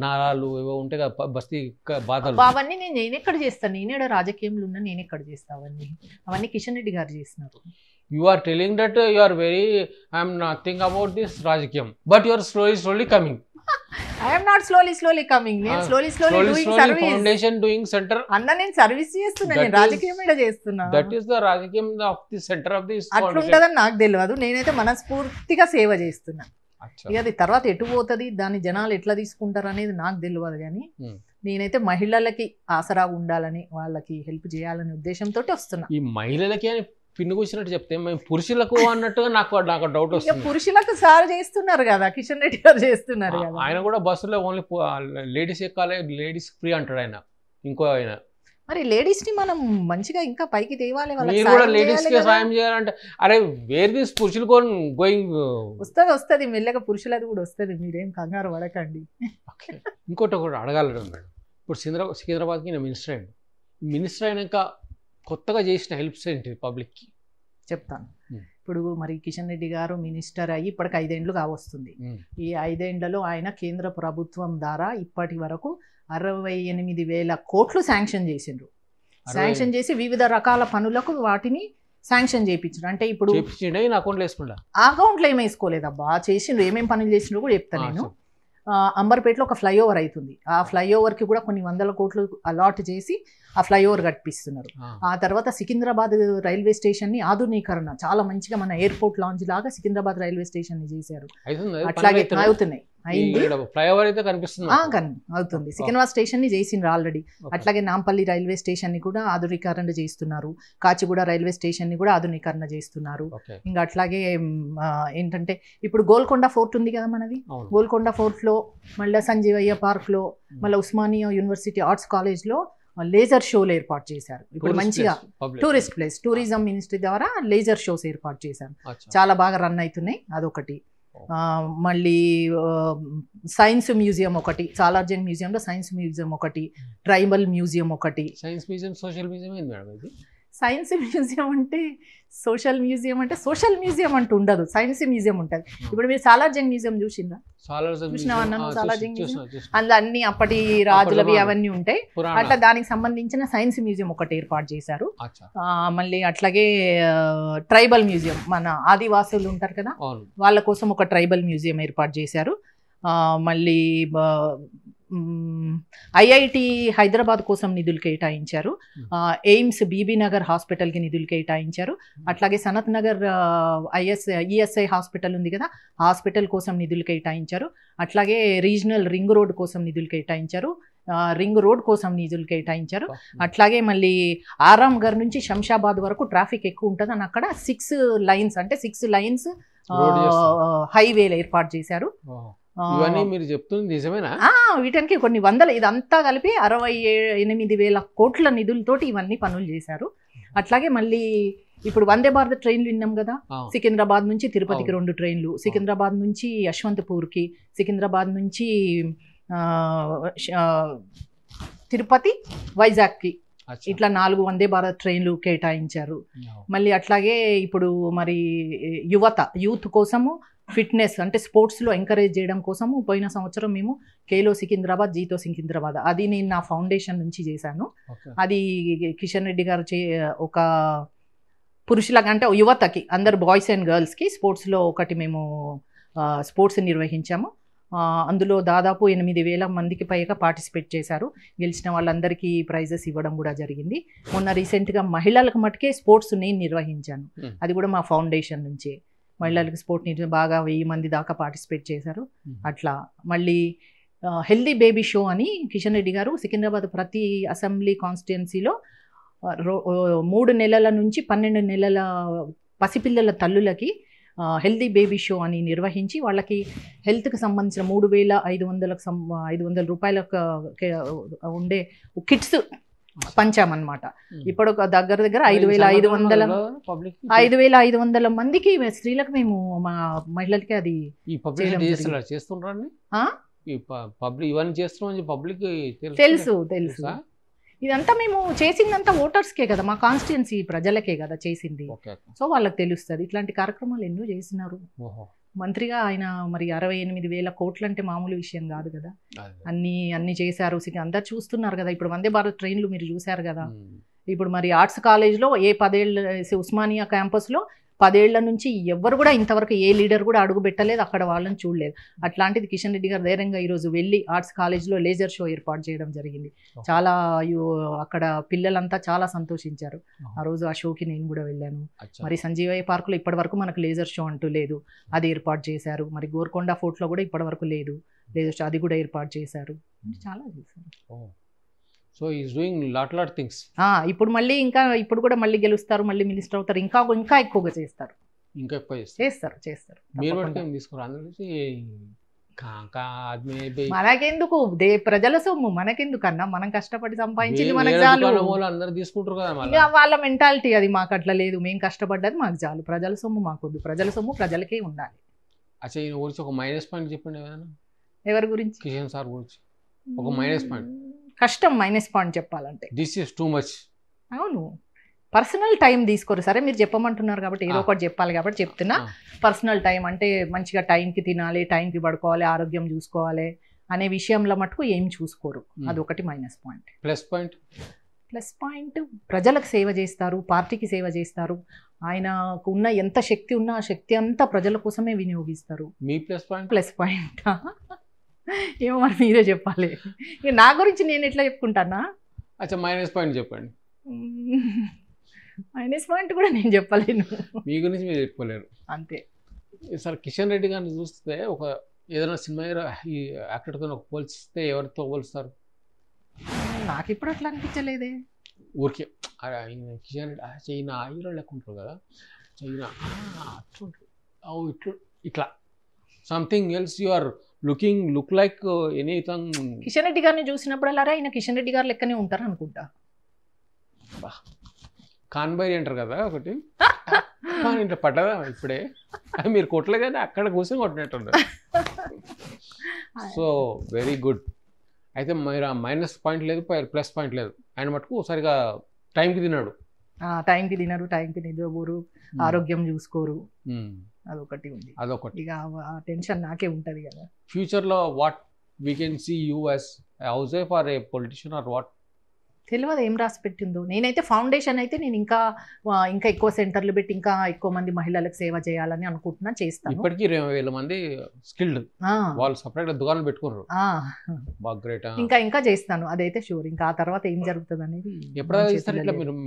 నారాలు ఏవో ఉంటాయి కదా, బస్తీ బాధలు, అవన్నీ నేను ఎక్కడ చేస్తాను? నేనేడ రాజకీయంలో ఉన్నా, నేను ఎక్కడ చేస్తా? అవన్నీ కిషన్ రెడ్డి గారు చేస్తున్నారు. You are telling that you are very I'm nothing about this రాజకీయం, but you are slowly coming. I am not slowly coming. నేను slowly doing service. Foundation doing center. అన్న నేను సర్వీస్ చేస్తున్నా, నేను రాజకీయం మీద చేస్తున్నా. That is the రాజకీయం of the center of this. అట్లుంటదని నాకు తెలియదు, నేనైతే మనస్ఫూర్తిగా సేవ చేస్తున్నా. ఇక అది తర్వాత ఎటు పోతుంది, దాన్ని జనాలు ఎట్లా తీసుకుంటారు అనేది నాకు తెలియదు, కానీ నేనైతే మహిళలకి ఆసరా ఉండాలని, వాళ్ళకి హెల్ప్ చేయాలనే ఉద్దేశంతో వస్తున్నా. ఈ మహిళలకి పిన్ను కూర్చున్నట్టు చెప్తే మేము పురుషులకు అన్నట్టుగా నాకు డౌట్ వస్తుంది. పురుషులకు సార్ చేస్తున్నారు కదా, కిషన్ రెడ్డి గారు చేస్తున్నారు కదా. ఆయన కూడా బస్సులో ఓన్లీ లేడీస్ ఎక్కాలి, లేడీస్ ఫ్రీ అంటాడు ఆయన. ఇంకో ఆయన మరి లేడీస్ ని మనం మంచిగా ఇంకా పైకి తేవాలి, మీరు కూడా లేడీస్ కి సాయం చేయాలంటే అరే వేర్ దిస్ పురుషులు గోయింగ్ వస్తుంది మెల్లగా పురుషులది కూడా వస్తుంది, మీరేం కంగారు పడకండి. ఇంకోటి ఒకటి అడగాలను మేడం, ఇప్పుడు సికింద్రాబాద్కి నేను మినిస్టర్ అయినాక కొత్తగా చేసిన హెల్ప్స్ ఏంటి పబ్లిక్కి చెప్తాను. ఇప్పుడు మరి కిషన్ రెడ్డి గారు మినిస్టర్ అయ్యి ఇప్పటికి 5 ఏళ్ళు కావస్తుంది. ఈ 5 ఏళ్లలో ఆయన కేంద్ర ప్రభుత్వం ద్వారా ఇప్పటి వరకు 68,000 కోట్లు శాంక్షన్ చేసిండ్రు. శాంక్షన్ చేసి వివిధ రకాల పనులకు వాటిని శాంక్షన్ చేయించారు. అంటే ఇప్పుడు అకౌంట్లో ఏమి వేసుకోలేదబ్బా, చేసిండ్రు. ఏమేమి పనులు చేసిండ్రు కూడా చెప్తాను నేను. అంబర్పేటలో ఒక ఫ్లైఓవర్ అవుతుంది, ఆ ఫ్లైఓవర్కి కూడా కొన్ని 100 కోట్లు అలాట్ చేసి ఆ ఫ్లైఓవర్ కట్టిస్తున్నారు. ఆ తర్వాత సికింద్రాబాద్ రైల్వే స్టేషన్ ని ఆధునీకరణ చాలా మంచిగా మన ఎయిర్పోర్ట్ లాంజ్ లాగా సికింద్రాబాద్ రైల్వే స్టేషన్ ని చేశారు. అట్లాగే అవుతున్నాయి, అవుతుంది. సికింద్రాబాద్ స్టేషన్ ని చేసిండ్రు ఆల్రెడీ. అట్లాగే నాంపల్లి రైల్వే స్టేషన్ ని కూడా ఆధునీకరణ చేస్తున్నారు, కాచిగూడ రైల్వే స్టేషన్ ని కూడా ఆధునీకరణ చేస్తున్నారు. ఇంకా అట్లాగే ఏంటంటే ఇప్పుడు గోల్కొండ ఫోర్ట్ ఉంది కదా మనది, గోల్కొండ ఫోర్ట్ లో మళ్ళీ సంజీవయ్య పార్క్ లో మళ్ళీ ఉస్మానియా యూనివర్సిటీ ఆర్ట్స్ కాలేజ్ లో లేజర్ షోలు ఏర్పాటు చేశారు. ఇప్పుడు మంచిగా టూరిస్ట్ ప్లేస్, టూరిజం మినిస్ట్రీ ద్వారా లేజర్ షోస్ ఏర్పాటు చేశారు, చాలా బాగా రన్ అవుతున్నాయి. అదొకటి. మళ్ళీ సైన్స్ మ్యూజియం ఒకటి, సాలార్జంగ్ మ్యూజియంలో సైన్స్ మ్యూజియం ఒకటి, ట్రైబల్ మ్యూజియం ఒకటి. సైన్స్ మ్యూజియం సోషల్ మ్యూజియం ఏంది మేడం ఇది? సైన్స్ మ్యూజియం అంటే సోషల్ మ్యూజియం అంటే సోషల్ మ్యూజియం అంటూ ఉండదు, సైన్స్ మ్యూజియం ఉంటుంది. ఇప్పుడు మీరు సాలార్జంగ్ మ్యూజియం చూసిందా? సాలార్జంగ్ మ్యూజియం అందులో అన్ని అప్పటి రాజులవి అవన్నీ ఉంటాయి. అట్లా దానికి సంబంధించిన సైన్స్ మ్యూజియం ఒకటి ఏర్పాటు చేశారు. మళ్ళీ అట్లాగే ట్రైబల్ మ్యూజియం, మన ఆదివాసులు ఉంటారు కదా వాళ్ళ కోసం ఒక ట్రైబల్ మ్యూజియం ఏర్పాటు చేశారు. మళ్ళీ ఐఐటి హైదరాబాద్ కోసం నిధులు కేటాయించారు. ఎయిమ్స్ బీబీ నగర్ హాస్పిటల్కి నిధులు కేటాయించారు. అట్లాగే సనత్ నగర్ ఈఎస్ఐ హాస్పిటల్ ఉంది కదా, హాస్పిటల్ కోసం నిధులు కేటాయించారు. అట్లాగే రీజనల్ రింగ్ రోడ్ కోసం నిధులు కేటాయించారు, రింగ్ రోడ్ కోసం నిధులు కేటాయించారు. అట్లాగే మళ్ళీ ఆరాంఘర్ నుంచి శంషాబాద్ వరకు ట్రాఫిక్ ఎక్కువ ఉంటుంది అని అక్కడ 6 లైన్స్ అంటే 6 లైన్స్ హైవేలు ఏర్పాటు చేశారు. మీరు చెప్తుంది నిజమేనా? వీటానికి కొన్ని వందల, ఇదంతా కలిపి 68,000 కోట్ల నిధులతోటి ఇవన్నీ పనులు చేశారు. అట్లాగే మళ్ళీ ఇప్పుడు వందే భారత్ ట్రైన్లు విన్నాం కదా, సికింద్రాబాద్ నుంచి తిరుపతికి 2 ట్రైన్లు, సికింద్రాబాద్ నుంచి యశ్వంతపూర్కి, సికింద్రాబాద్ నుంచి తిరుపతి వైజాగ్కి, ఇట్లా 4 వందే భారత్ ట్రైన్లు కేటాయించారు. మళ్ళీ అట్లాగే ఇప్పుడు మరి యూత్ కోసము ఫిట్నెస్ అంటే స్పోర్ట్స్లో ఎంకరేజ్ చేయడం కోసము పోయిన సంవత్సరం మేము కేలో సికింద్రాబాద్ జీతో సికింద్రాబాద్ అది నేను నా ఫౌండేషన్ నుంచి చేశాను. అది కిషన్ రెడ్డి గారు ఒక పురుషులకు అంటే యువతకి అందరు బాయ్స్ అండ్ గర్ల్స్కి స్పోర్ట్స్లో ఒకటి మేము స్పోర్ట్స్ నిర్వహించాము. అందులో దాదాపు 8,000 మందికి పైగా పార్టిసిపేట్ చేశారు. గెలిచిన వాళ్ళందరికీ ప్రైజెస్ ఇవ్వడం కూడా జరిగింది. మొన్న రీసెంట్గా మహిళలకు మటుకే స్పోర్ట్స్ నేను నిర్వహించాను, అది కూడా మా ఫౌండేషన్ నుంచే. మహిళలకు స్పోర్ట్ బాగా 1000 మంది దాకా పార్టిసిపేట్ చేశారు. అట్లా మళ్ళీ హెల్దీ బేబీ షో అని కిషన్ రెడ్డి గారు సికింద్రాబాద్ ప్రతి అసెంబ్లీ కాన్స్టిట్యున్సీలో 3 నెలల నుంచి 12 నెలల పసిపిల్లల తల్లులకి హెల్దీ బేబీ షో అని నిర్వహించి వాళ్ళకి హెల్త్కి సంబంధించిన 3,500 రూపాయలకు ఉండే కిట్స్ పంచామన్నమాట. ఇప్పుడు దగ్గర 5,500 మందికి స్త్రీలకు మేము మా మహిళలకి అది తెలుసు. ఇదంతా మేము చేసిందంతా ఓటర్స్కే కదా, మా కాన్స్టిట్యున్సీ ప్రజలకే కదా చేసింది. సో వాళ్ళకి తెలుస్తుంది. ఇట్లాంటి కార్యక్రమాలు ఎన్నో చేసినారు. మంత్రిగా ఆయన మరి 68,000 కోట్లు అంటే మామూలు విషయం కాదు కదా. అన్ని చేశారు, అందరు చూస్తున్నారు కదా. ఇప్పుడు వందే భారత్ ట్రైన్లు మీరు చూశారు కదా. ఇప్పుడు మరి ఆర్ట్స్ కాలేజ్లో 10 ఏళ్ళ ఉస్మానియా క్యాంపస్లో 10 ఏళ్ల నుంచి ఎవ్వరు కూడా ఇంతవరకు ఏ లీడర్ కూడా అడుగు పెట్టలేదు, అక్కడ వాళ్ళని చూడలేదు. అట్లాంటిది కిషన్ రెడ్డి గారు ధైర్యంగా ఈరోజు వెళ్ళి ఆర్ట్స్ కాలేజ్లో లేజర్ షో ఏర్పాటు చేయడం జరిగింది. చాలా అక్కడ పిల్లలంతా చాలా సంతోషించారు. ఆ రోజు ఆ షోకి నేను కూడా వెళ్ళాను. మరి సంజీవయ్య పార్కులో ఇప్పటి వరకు మనకు లేజర్ షో అంటూ లేదు, అది ఏర్పాటు చేశారు. మరి గోల్కొండ ఫోర్ట్లో కూడా ఇప్పటి వరకు లేదు లేజర్ షో, అది కూడా ఏర్పాటు చేశారు. చాలా చేశారు. So is doing lot things. ఇప్పుడు మళ్ళీ ఇప్పుడు కూడా మళ్ళీ గెలుస్తారు, మళ్ళీ మినిస్టర్ అవుతారు, ఇంకా ఎక్కువగా చేస్తారు. ఇంకా ఎక్కువ చేస్తారు. మీరు తీసుకురా మనకెందుకు ప్రజల సొమ్ము మనకెందుకన్నా, మనం కష్టపడి సంపాదించింది మనకు చాలు. అందరు తీసుకుంటారు కదా, ఇక వాళ్ళ మెంటాలిటీ అది. మాకు అట్లా లేదు, మేము కష్టపడ్డది మాకు చాలు, ప్రజల సొమ్ము మాకొద్దు, ప్రజల సొమ్ము ప్రజలకే ఉండాలి. అచ్చా, ఈయన గురించి ఒక మైనస్ పాయింట్ చెప్పండి ఏదైనా. ఎవరి గురించి? కిషన్ సార్ గురించి ఒక మైనస్ పాయింట్. కష్టం మైనస్ పాయింట్ చెప్పాలంటే. This is too much. అవును, పర్సనల్ టైం తీసుకోరు. సరే మీరు చెప్పమంటున్నారు కాబట్టి ఏదో ఒకటి చెప్పాలి కాబట్టి చెప్తున్నా. పర్సనల్ టైం అంటే మంచిగా టైంకి తినాలి, టైంకి పడుకోవాలి, ఆరోగ్యం చూసుకోవాలి అనే విషయంలో మటుకు ఏం చూసుకోరు. అదొకటి minus point. Plus point? Plus point ప్రజలకు సేవ చేస్తారు, పార్టీకి సేవ చేస్తారు. ఆయనకు ఉన్న ఎంత శక్తి ఉన్నా ఆ శక్తి అంతా ప్రజల కోసమే వినియోగిస్తారు. మీ ప్లస్ పాయింట్? ప్లస్ పాయింట్ ఏమో మరి మీరే చెప్పాలి. నా గురించి నేను ఎట్లా చెప్పుకుంటానా? అచ్చా, మైనస్ పాయింట్ చెప్పండి. మైనస్ పాయింట్ కూడా నేను చెప్పలేను. మీ గురించి మీరు చెప్పుకోలేరు అంతే. సార్ కిషన్ రెడ్డి గారిని చూస్తే ఒక ఏదైనా సినిమా ఈ యాక్టర్తో పోల్చిస్తే ఎవరితో పోలుస్తారు? నాకు ఇప్పుడు అట్లా అనిపించలేదే. ఊరికే కిషన్ రెడ్డి చైనా హీరో లెక్క ఉంటారు కదా, చైనా అట్లుంటారు, ఇట్లా something else you are look like anything. Kishan Reddy గారిని చూసినప్పుడు అలా ఆయన కిషన్ రెడ్డి గారు లెక్కనే ఉంటారు అనుకుంటా. కాన్బైరీ అంటారు కదా ఒకటి, ఇట్లా పడ్డదా ఇప్పుడే, మీరు కొట్టలే కానీ అక్కడ కూర్చొని కొట్టినట్టు. So very good. అయితే మీరు మైనస్ పాయింట్ లేదు, ప్లస్ పాయింట్ లేదు. ఆయన మటుకు సరిగా టైంకి తిన్నాడు, టైంకి తినరు, టైంకి నిద్రపోరు, ఆరోగ్యం చూసుకోరు. అదొకటి ఉంది. అదొకటి. ఇక ఆ టెన్షన్ నాకే ఉంటుంది కదా. ఫ్యూచర్లో what we can see you as housewife or a politician or what? తెలియదు ఏం రాసి పెట్టిందో. నేనైతే ఫౌండేషన్ అయితే నేను ఇంకా ఎక్కువ సెంటర్లు పెట్టి ఇంకా ఎక్కువ మంది మహిళలకు సేవ చేయాలని అనుకుంటున్నా, చేస్తాను. ఇప్పటికీ 20,000 మంది స్కిల్డ్, వాళ్ళు సపరేట్ దుకాణాలు పెట్టుకున్నారు. ఇంకా చేస్తాను, అదైతే షూర్. ఇంకా ఆ తర్వాత ఏం జరుగుతుంది అనేది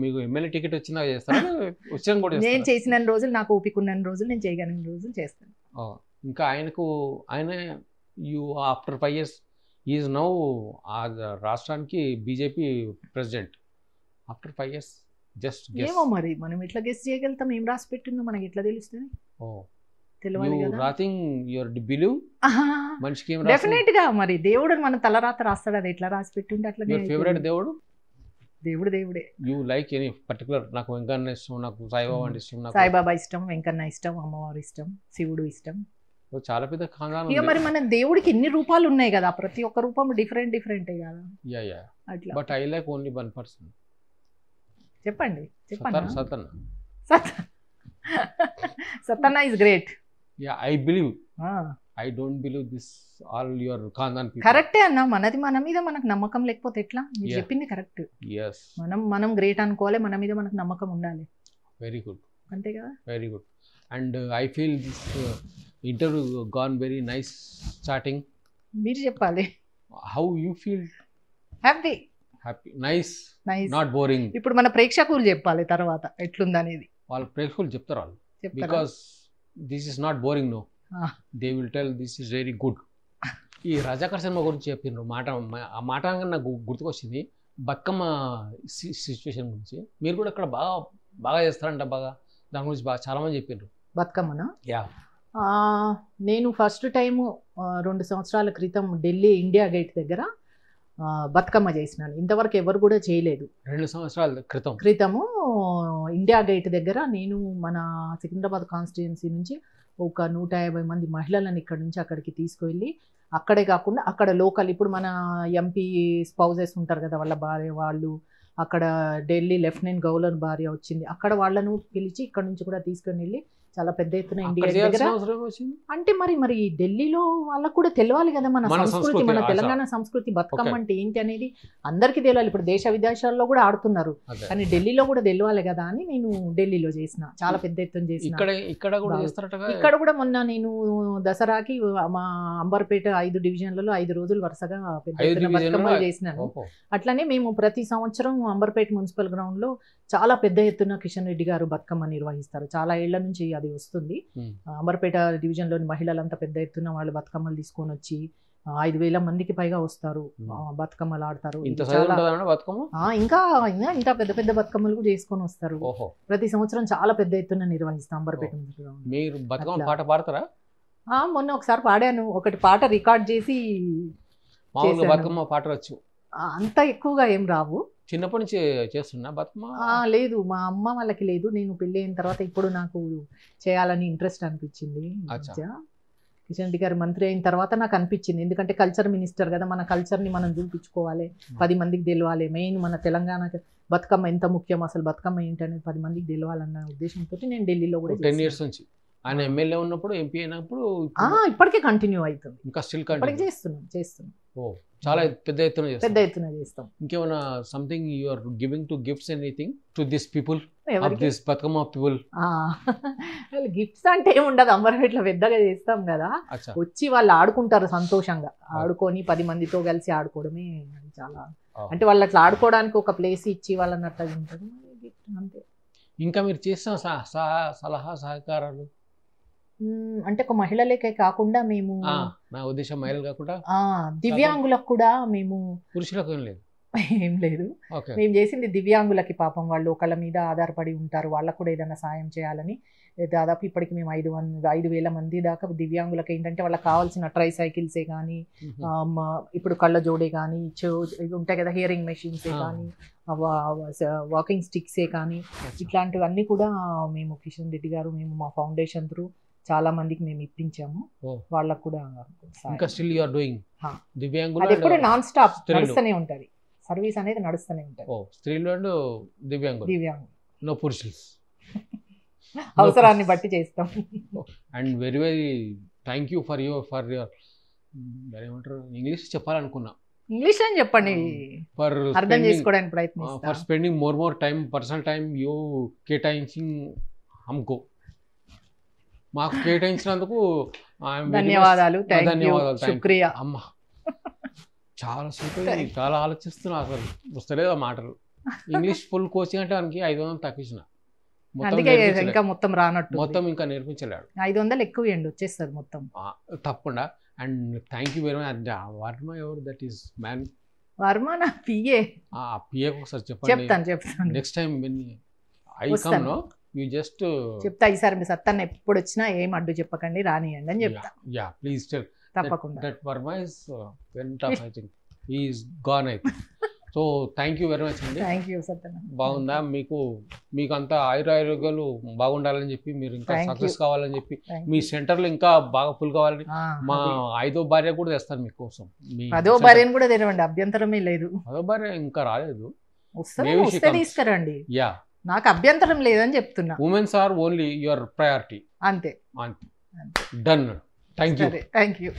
మీకు ఎమ్మెల్యే టికెట్ వచ్చిందా చేస్తాను. నేను చేసిన రోజులు, నాకు ఓపిక ఉన్న రోజులు, నేను చేయగలిగిన రోజులు చేస్తాను. ఇంకా ఆయన ఆఫ్టర్ 5 years ఈజ్ నౌ రాష్ట్రానికి BJP president after 5 years. Just ఏమో మరి మనం ఎట్లా గెస్ చేయగలుగుతాం, ఏం రాసి పెట్టిందో మనకి ఎట్లా తెలుస్తుంది? డెఫినెట్ గా మరి దేవుడు మన తలరాత రాస్తాడు, అది ఎట్లా రాసి పెట్టింది అట్లా. ఫేవరెట్ దేవుడు? దేవుడే. You like any particular? నాకు వెంకన్న ఇష్టం, నాకు సాయిబాబా అంటే ఇష్టం. సాయిబాబా ఇష్టం, వెంకన్న ఇష్టం, అమ్మవారు ఇష్టం, శివుడు ఇష్టం. చాలా పెద్ద ఖాందానం. ఇక మరి మన దేవుడికి ఎన్ని రూపాలు ఉన్నాయి కదా, ప్రతి ఒక్క రూపం డిఫరెంటే కదా. అట్లా. But I like only one person. చెప్పండి. సతన్న is great. I believe. I don't believe this all your ఖాందాన్ పీపుల్. కరెక్టే అన్న, మనది మన మీద మనకు నమ్మకం లేకపోతే ఎట్లా? మీరు చెప్పింది కరెక్ట్. మనం గ్రేట్ అనుకోవాలి, మన మీద మనకు నమ్మకం ఉండాలి. Very good. అంతే కదా. Very good. And I feel this interview gone very nice starting. మీరు చెప్పాలి. How you feel? Happy. Nice. Not boring. ఇప్పుడు మన ప్రేక్షకులు చెప్పాలి తర్వాత ఎట్లుందనేది. వాళ్ళ ప్రేక్షకులు చెప్తారు వాళ్ళు. Because this is not boring, no. They will tell this is very good. ఈ రజాకర్ సినిమా గురించి చెప్పిండ్రు ఆ మాట నాకు గుర్తుకొచ్చింది. బతుకమ్మ సిచ్యువేషన్ గురించి మీరు కూడా ఇక్కడ బాగా చేస్తారంట. దాని గురించి చాలా మంది చెప్పిండ్రు. బతుకమ్మనా? నేను ఫస్ట్ టైము 2 సంవత్సరాల క్రితం ఢిల్లీ ఇండియా గేట్ దగ్గర బతుకమ్మ చేసినాను. ఇంతవరకు ఎవరు కూడా చేయలేదు. 2 సంవత్సరాల క్రితము ఇండియా గేట్ దగ్గర నేను మన సికింద్రాబాద్ కాన్స్టిట్యుయెన్సీ నుంచి ఒక 150 మంది మహిళలను ఇక్కడ నుంచి అక్కడికి తీసుకువెళ్ళి, అక్కడే కాకుండా అక్కడ లోకల్ ఇప్పుడు మన ఎంపీ స్పౌజెస్ ఉంటారు కదా, వాళ్ళ భార్య వాళ్ళు, అక్కడ ఢిల్లీ లెఫ్టినెంట్ గవర్నర్ భార్య వచ్చింది, అక్కడ వాళ్ళను పిలిచి ఇక్కడ నుంచి కూడా తీసుకొని వెళ్ళి చాలా పెద్ద ఎత్తున ఇండియా దగ్గర. అంటే మరి ఢిల్లీలో వాళ్ళకు కూడా తెలియాలి కదా మన సంస్కృతి, మన తెలంగాణ సంస్కృతి, బతుకమ్మ అంటే ఏంటి అనేది అందరికీ తెలియాలి. ఇప్పుడు దేశ విదేశాల్లో కూడా ఆడుతున్నారు, కానీ ఢిల్లీలో కూడా తెలియాలి కదా అని నేను ఢిల్లీలో చేసిన, చాలా పెద్ద ఎత్తున చేసిన. ఇక్కడ కూడా మొన్న నేను దసరాకి మా అంబర్పేట 5 డివిజన్లలో 5 రోజులు వరుసగా పెద్ద ఎత్తున బతుకమ్మలు చేసినాను. అట్లనే మేము ప్రతి సంవత్సరం అంబర్పేట మున్సిపల్ గ్రౌండ్ లో చాలా పెద్ద ఎత్తున కిషన్ రెడ్డి గారు బతుకమ్మ నిర్వహిస్తారు. చాలా ఏళ్ల నుంచి అది వస్తుంది. అంబర్పేట డివిజన్ లోని మహిళలంతా పెద్ద ఎత్తున వాళ్ళు బతుకమ్మలు తీసుకొని వచ్చి 5,000 మందికి పైగా వస్తారు, బతుకమ్మలు ఆడతారు. ఇంకా ఇంకా పెద్ద పెద్ద బతుకమ్మలు కూడా చేసుకొని వస్తారు. ప్రతి సంవత్సరం చాలా పెద్ద ఎత్తున నిర్వహిస్తాం అంబర్పేట. మీరు బతుకమ్మ పాట పాడతారా? మొన్న ఒకసారి పాడాను, ఒకటి పాట రికార్డ్ చేసి. మామూలుగా బతుకమ్మ పాటలు వచ్చు? అంత ఎక్కువగా ఏం రావు. చిన్నప్పటి నుంచి చేస్తున్నా బతుకమ్మ? లేదు, మా అమ్మ వాళ్ళకి లేదు. నేను పెళ్ళి అయిన తర్వాత ఇప్పుడు నాకు చేయాలని ఇంట్రెస్ట్ అనిపించింది. కిషన్ రెడ్డి గారు మంత్రి అయిన తర్వాత నాకు అనిపించింది, ఎందుకంటే కల్చర్ మినిస్టర్ కదా, మన కల్చర్ని మనం చూపించుకోవాలి, 10 మందికి తెలియాలి. మెయిన్ మన తెలంగాణకి బతుకమ్మ ఎంత ముఖ్యం, అసలు బతుకమ్మ ఏంటనేది 10 మందికి తెలియాలన్న ఉద్దేశంతో నేను ఢిల్లీలో కూడా 10 years నుంచి ఆయన ఎమ్మెల్యే ఉన్నప్పుడు, ఎంపీ అయినప్పుడు ఇప్పటికే కంటిన్యూ అవుతుంది. ఇంకా స్టిల్ చేస్తున్నాం. ఓ, చాలా పెద్ద ఎత్తున చేస్తాం. ఇంకేమైనా something you are giving to gifts anything to this people of this Bathukamma people? Gifts అంటే ఏముండదు, అమరపేటలో పెద్దగా చేస్తాం కదా, వచ్చి వాళ్ళు ఆడుకుంటారు సంతోషంగా, ఆడుకొని 10 మందితో కలిసి ఆడుకోవడమే చాలా. అంటే వాళ్ళు అట్లా ఆడుకోవడానికి ఒక ప్లేస్ ఇచ్చి వాళ్ళని అట్లా ఉంటుంది అంతే. ఇంకా మీరు చేసిన సలహా సహకారాలు అంటే ఒక మహిళలకే కాకుండా మేము, నా ఉద్దేశం మహిళలు కాకుండా దివ్యాంగులకు కూడా మేము, పురుషులకు ఏం లేదు. మేము చేసింది దివ్యాంగులకి, పాపం వాళ్ళు ఒకళ్ళ మీద ఆధారపడి ఉంటారు, వాళ్ళకు కూడా ఏదైనా సాయం చేయాలని. దాదాపు ఇప్పటికి మేము 5,000 మంది దాకా దివ్యాంగులకు ఏంటంటే వాళ్ళకి కావాల్సిన ట్రై సైకిల్సే కానీ, ఇప్పుడు కళ్ళ జోడే కానీ, ఉంటాయి కదా హియరింగ్ మెషిన్సే కానీ, వాకింగ్ స్టిక్సే కానీ, ఇట్లాంటివన్నీ కూడా మేము కిషన్ రెడ్డి గారు, మేము మా ఫౌండేషన్ త్రూ చాలా మందికి మేము ఇప్పించాము. వాళ్ళకు కూడా అది ఎప్పుడు నాన్ స్టాప్ నడుస్తూనే ఉంటుంది, సర్వీస్ అనేది నడుస్తూనే ఉంటుంది. స్త్రీలు అండ్ దివ్యాంగులు, నో పురుషులు, అవసరాన్ని బట్టి చేస్తాం. And very very thank you for your ఏమంటారు, ఇంగ్లీష్ చెప్పాలనుకున్నా, ఇంగ్లీష్ అని చెప్పండి, అర్థం చేసుకోవడానికి ప్రయత్నిస్తాం. For spending more time, personal time you కేటాయించింగ్ హమ్కో, మాకు కేటాయించినందుకు ధన్యవాదాలు. శుక్రియా. అమ్మ చాలా ఆలోచిస్తున్నా, అసలు వస్తలేదు ఆ మాటలు. ఇంగ్లీష్ ఫుల్ కోచింగ్ అంటే వానికి 500 తగ్గించిన, ఇంకా మొత్తం రానట్టు, మొత్తం ఇంకా నేర్పించలేడు. 500 ఎక్కువ వచ్చేస్తుంది మొత్తం తప్పకుండా. And thank you very much. Varma ఎవరు? దట్ ఈస్ మ్యాన్ వర్మ నా పిఏ. పిఏ ఒకసారి చెప్పండి. Next time I come no you just చెప్తా. ఈసారి మీ సత్తాన్ని ఎప్పుడు వచ్చినా ఏం అడ్డు చెప్పకండి, రానియండి అని చెప్తా. Yeah please tell. తప్పకుండా. That Varma is very tough, I think he is gone I think. So thank you very much అండి. థ్యాంక్ యూ సత్యన్న. బాగుందా? మీకు అంతా ఆయురారోగ్యాలు బాగుండాలని చెప్పి, మీరు ఇంకా సక్సెస్ కావాలని చెప్పి, మీ సెంటర్లో ఇంకా బాగా ఫుల్ కావాలని, మా 5వ భార్య కూడా తెస్తాను మీకోసం. 10వ భార్యను కూడా తెరవండి, అభ్యంతరమే లేదు. 10వ భార్య ఇంకా రాలేదు, వస్తే తీసుకురండి. యా, నాకు అభ్యంతరం లేదని చెప్తున్నా. Womens are only your priority. అంతే. Done. Thank you. Thank you.